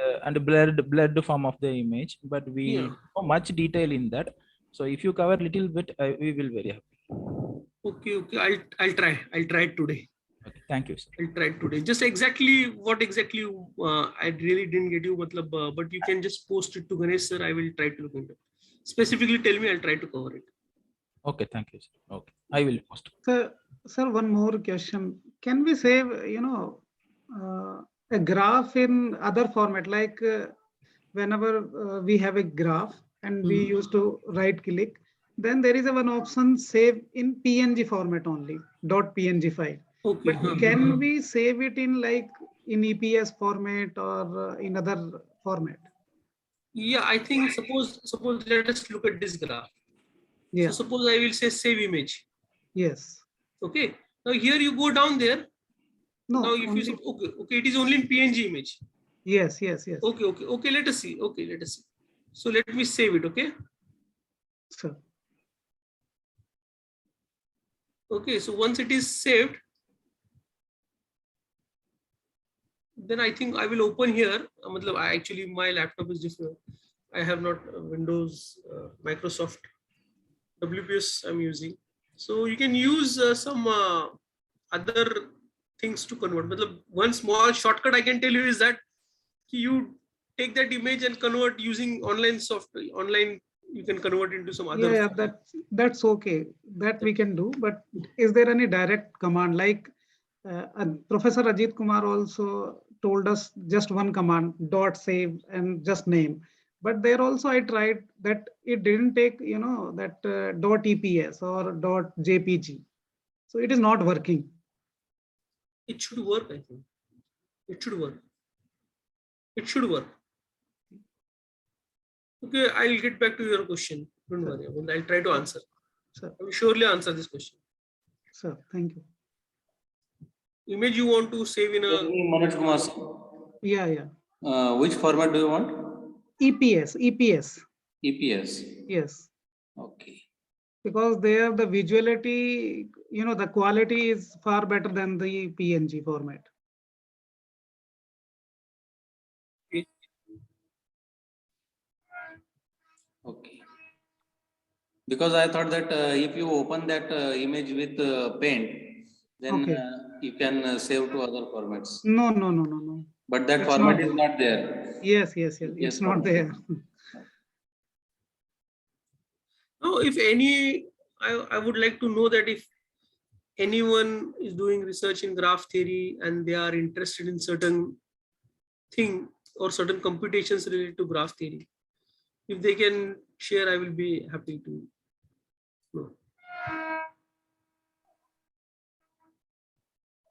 Speaker 2: blurred form of the image, but we know much detail in that. So if you cover little bit, we will very happy.
Speaker 1: Okay, I'll try it today.
Speaker 2: Okay, thank you, sir.
Speaker 1: I'll try it today. Just exactly what I really didn't get you, but you can just post it to Ganesh sir. I will try to look into it. Specifically tell me, I'll try to cover it.
Speaker 2: Okay, thank you, sir. Okay, I will post.
Speaker 4: Sir, one more question. Can we save, a graph in other format, like whenever we have a graph and we used to right click, then there is one option save in PNG format only, .png file.
Speaker 1: Okay.
Speaker 4: But can we save it in in EPS format or in other format?
Speaker 1: Yeah, I think suppose let us look at this graph.
Speaker 4: Yeah.
Speaker 1: So suppose I will say save image.
Speaker 4: Yes.
Speaker 1: Okay. Now here you go down there.
Speaker 4: No.
Speaker 1: Now if you see, okay, it is only in PNG image.
Speaker 4: Yes.
Speaker 1: Okay. Let us see. So let me save it. Okay.
Speaker 4: Sure.
Speaker 1: Okay. So once it is saved, then I think I will open here. Actually, my laptop is different. I have not Windows, Microsoft WPS I'm using. So you can use some other things to convert. One small shortcut I can tell you is that you take that image and convert using online software. Online, you can convert into some other.
Speaker 4: Yeah, that's okay. That we can do. But is there any direct command like Professor Ajit Kumar also told us just one command, .save and just name. But there also I tried that it didn't take, that .eps or .jpg. So it is not working.
Speaker 1: It should work, I think. It should work. Okay, I'll get back to your question. Don't worry. I'll try to answer.
Speaker 4: Sir.
Speaker 1: I will surely answer this question.
Speaker 4: Sir, thank you.
Speaker 1: Image you want to save in a...
Speaker 13: Manoj Kumar.
Speaker 4: Yeah.
Speaker 13: Which format do you want?
Speaker 4: EPS.
Speaker 13: EPS.
Speaker 4: Yes.
Speaker 13: Okay.
Speaker 4: Because there the visuality, the quality is far better than the PNG format.
Speaker 13: Okay. Because I thought that if you open that image with Paint, then
Speaker 4: Okay.
Speaker 13: you can save to other formats.
Speaker 4: No.
Speaker 13: But that
Speaker 4: It's
Speaker 13: format
Speaker 4: not
Speaker 13: is
Speaker 4: there.
Speaker 13: not there.
Speaker 4: Yes. It's not there.
Speaker 1: No, if any, I would like to know that if anyone is doing research in graph theory and they are interested in certain thing or certain computations related to graph theory, if they can share, I will be happy to know.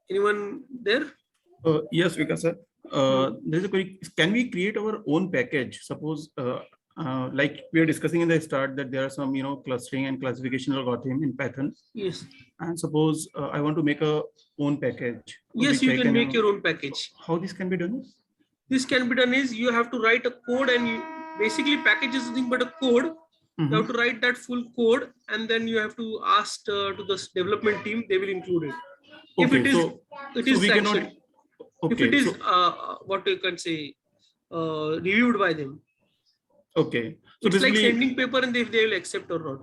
Speaker 1: Anyone there?
Speaker 12: Yes, Vikas sir. There's a quick, can we create our own package? Suppose, like we are discussing in the start that there are some, clustering and classification algorithm in Python.
Speaker 1: Yes.
Speaker 12: And suppose I want to make a own package.
Speaker 1: Yes, you can make your own package.
Speaker 12: How this can be done?
Speaker 1: This can be done is you have to write a code, and you basically package is nothing but a code. You have to write that full code, and then you have to ask to the development team, they will include it. If it is, it is sanctioned. If it is what you can say, reviewed by them.
Speaker 12: Okay. So
Speaker 1: it's like sending paper, and if they will accept or not.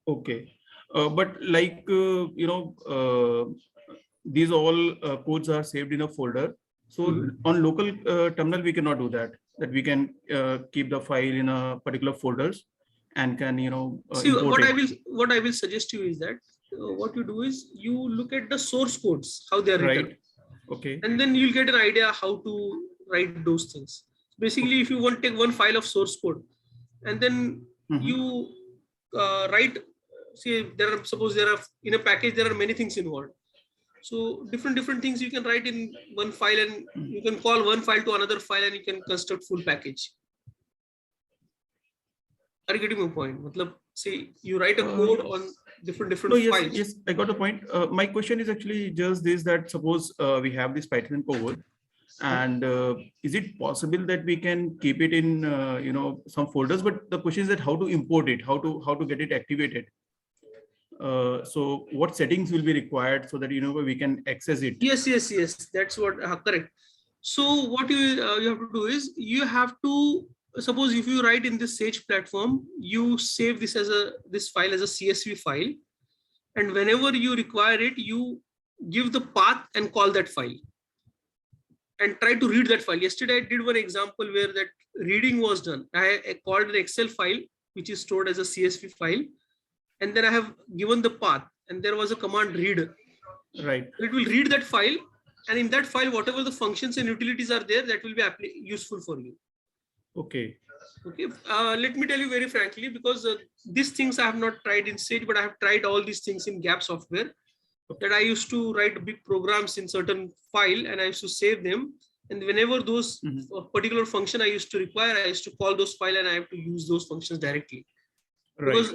Speaker 12: Okay. But like, these all codes are saved in a folder. So on local terminal, we cannot do that. That we can keep the file in a particular folders and can,
Speaker 1: see,
Speaker 12: import
Speaker 1: what I will suggest you is that what you do is you look at the source codes, how they are written.
Speaker 12: Right. Okay.
Speaker 1: And then you'll get an idea how to write those things. Basically, if you want to take one file of source code and then you write, see, suppose there are in a package, there are many things involved. So different things you can write in one file, and you can call one file to another file, and you can construct full package. Are you getting my point? See, you write a code on different files.
Speaker 12: Yes, I got the point. My question is actually just this, that suppose we have this Python code, and is it possible that we can keep it in some folders? But the question is that how to import it, how to get it activated. So what settings will be required so that we can access it?
Speaker 1: Yes. That's what correct. So what you have to do is you have to, suppose if you write in this Sage platform, you save this as this file as a CSV file, and whenever you require it, you give the path and call that file and try to read that file. Yesterday I did one example where that reading was done. I called an Excel file which is stored as a CSV file, and then I have given the path, and there was a command read.
Speaker 12: Right.
Speaker 1: It will read that file, and in that file, whatever the functions and utilities are there, that will be useful for you.
Speaker 12: Okay.
Speaker 1: Let me tell you very frankly, because these things I have not tried in Sage, but I have tried all these things in Gap software. That I used to write big programs in certain file, and I used to save them. And whenever those particular function I used to require, I used to call those file, and I have to use those functions directly.
Speaker 12: Right.
Speaker 1: Because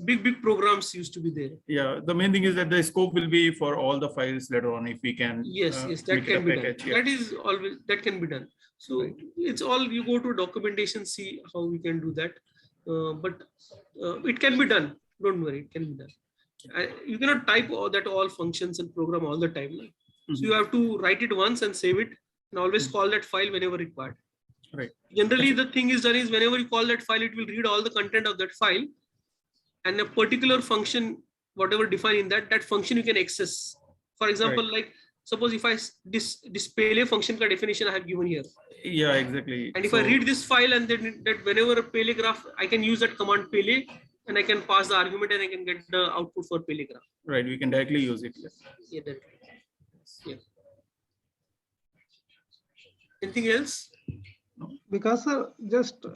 Speaker 1: big programs used to be there.
Speaker 12: Yeah, the main thing is that the scope will be for all the files later on, if we can.
Speaker 1: Yes, that can be done.
Speaker 12: Yeah.
Speaker 1: That is always, that can be done. So it's all, you go to documentation, see how we can do that. But it can be done. Don't worry, it can be done. You cannot type all functions and program all the time. So you have to write it once and save it, and always call that file whenever required.
Speaker 12: Right.
Speaker 1: Generally, the thing is done is whenever you call that file, it will read all the content of that file, and a particular function, whatever defined in that function you can access. For example, like suppose if I display function ka definition I have given here.
Speaker 12: Yeah, exactly.
Speaker 1: And if I read this file, and then that whenever a Pele graph, I can use that command Pele, and I can pass the argument, and I can get the output for Pele graph.
Speaker 12: Right, we can directly use it.
Speaker 1: Yeah, that. Yeah. Anything else?
Speaker 4: Because just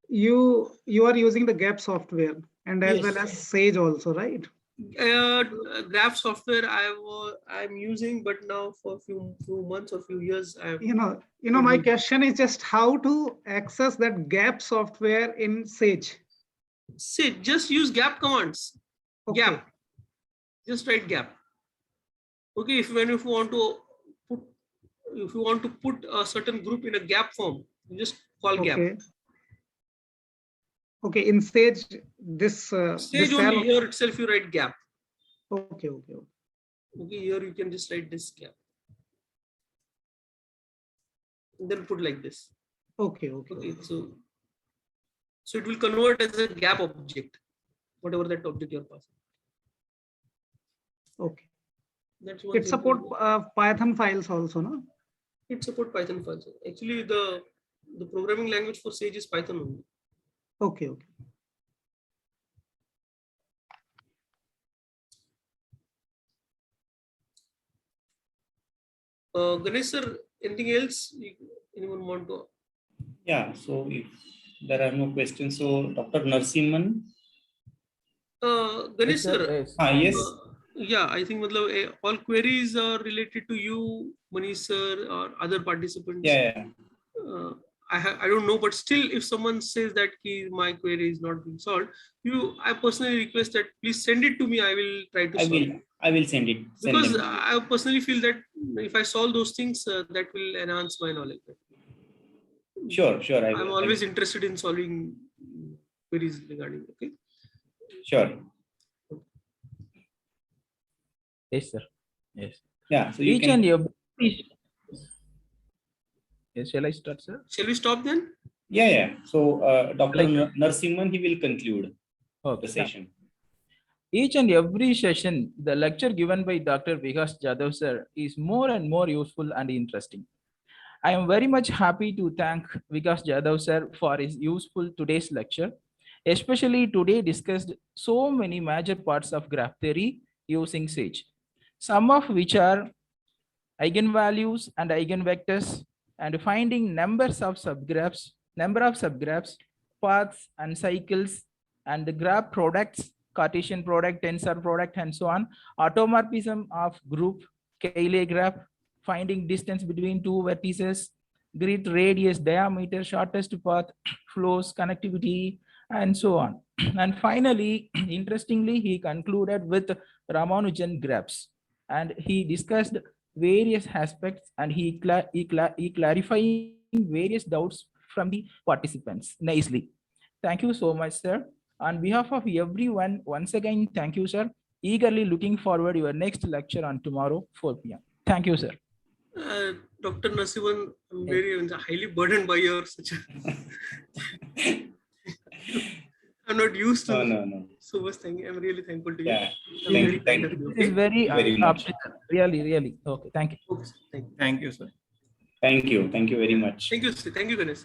Speaker 4: you are using the Gap software and as well as Sage also, right?
Speaker 1: Graph software I'm using, but now for a few months or few years
Speaker 4: my question is just how to access that Gap software in Sage.
Speaker 1: Sage, just use Gap commands.
Speaker 4: Okay.
Speaker 1: Gap, just write Gap. Okay, if you want to put a certain group in a Gap form, you just call Gap.
Speaker 4: Okay, in Sage,
Speaker 1: Sage only here itself you write Gap.
Speaker 4: Okay,
Speaker 1: here you can just write this Gap. And then put like this.
Speaker 4: Okay.
Speaker 1: So it will convert as a gap object, whatever that object you're passing.
Speaker 4: Okay.
Speaker 1: That's one
Speaker 4: It
Speaker 1: thing.
Speaker 4: support Python files also, no?
Speaker 1: It support Python files. Actually, the programming language for Sage is Python only.
Speaker 4: Okay, okay.
Speaker 1: Ganesh sir, anything else? Anyone want to?
Speaker 3: Yeah, so if there are no questions, so Dr. Narasimhan.
Speaker 1: Ganesh sir.
Speaker 3: Yes.
Speaker 1: Yeah, I think all queries are related to you, Manish sir, or other participants.
Speaker 3: Yeah.
Speaker 1: I don't know, but still, if someone says that my query is not being solved, I personally request that please send it to me. I will try to solve it.
Speaker 3: I will send it.
Speaker 1: Because I personally feel that if I solve those things, that will enhance my knowledge.
Speaker 3: Sure.
Speaker 1: I'm always interested in solving queries regarding. Okay.
Speaker 3: Sure.
Speaker 2: Yes, sir. Yes.
Speaker 3: Yeah. So
Speaker 2: each and every. Yes, shall I start, sir?
Speaker 1: Shall we stop then?
Speaker 3: Yeah. So Dr. Narasimhan, he will conclude the session.
Speaker 2: Each and every session, the lecture given by Dr. Vikas Jadhav sir is more and more useful and interesting. I am very much happy to thank Vikas Jadhav sir for his useful today's lecture. Especially today discussed so many major parts of graph theory using Sage, some of which are eigenvalues and eigenvectors, and finding number of subgraphs, paths and cycles, and the graph products, Cartesian product, tensor product, and so on, automorphism of group, Cayley graph, finding distance between two vertices, grid radius, diameter, shortest path, flows, connectivity, and so on. And finally, interestingly, he concluded with Ramanujan graphs, and he discussed various aspects, and he clarifying various doubts from the participants nicely. Thank you so much, sir. On behalf of everyone, once again, thank you, sir. Eagerly looking forward to your next lecture on tomorrow, 4 p.m. Thank you, sir.
Speaker 1: Dr. Narasimhan, I'm very highly burdened by your such a I'm not used to
Speaker 3: No.
Speaker 1: so much. Thank you. I'm really thankful to you.
Speaker 3: Yeah. Thank you.
Speaker 2: It is very
Speaker 3: much.
Speaker 2: Really. Okay, thank you.
Speaker 1: Okay,
Speaker 12: Thank you, sir.
Speaker 3: Thank you very much.
Speaker 1: Thank you, Ganesh.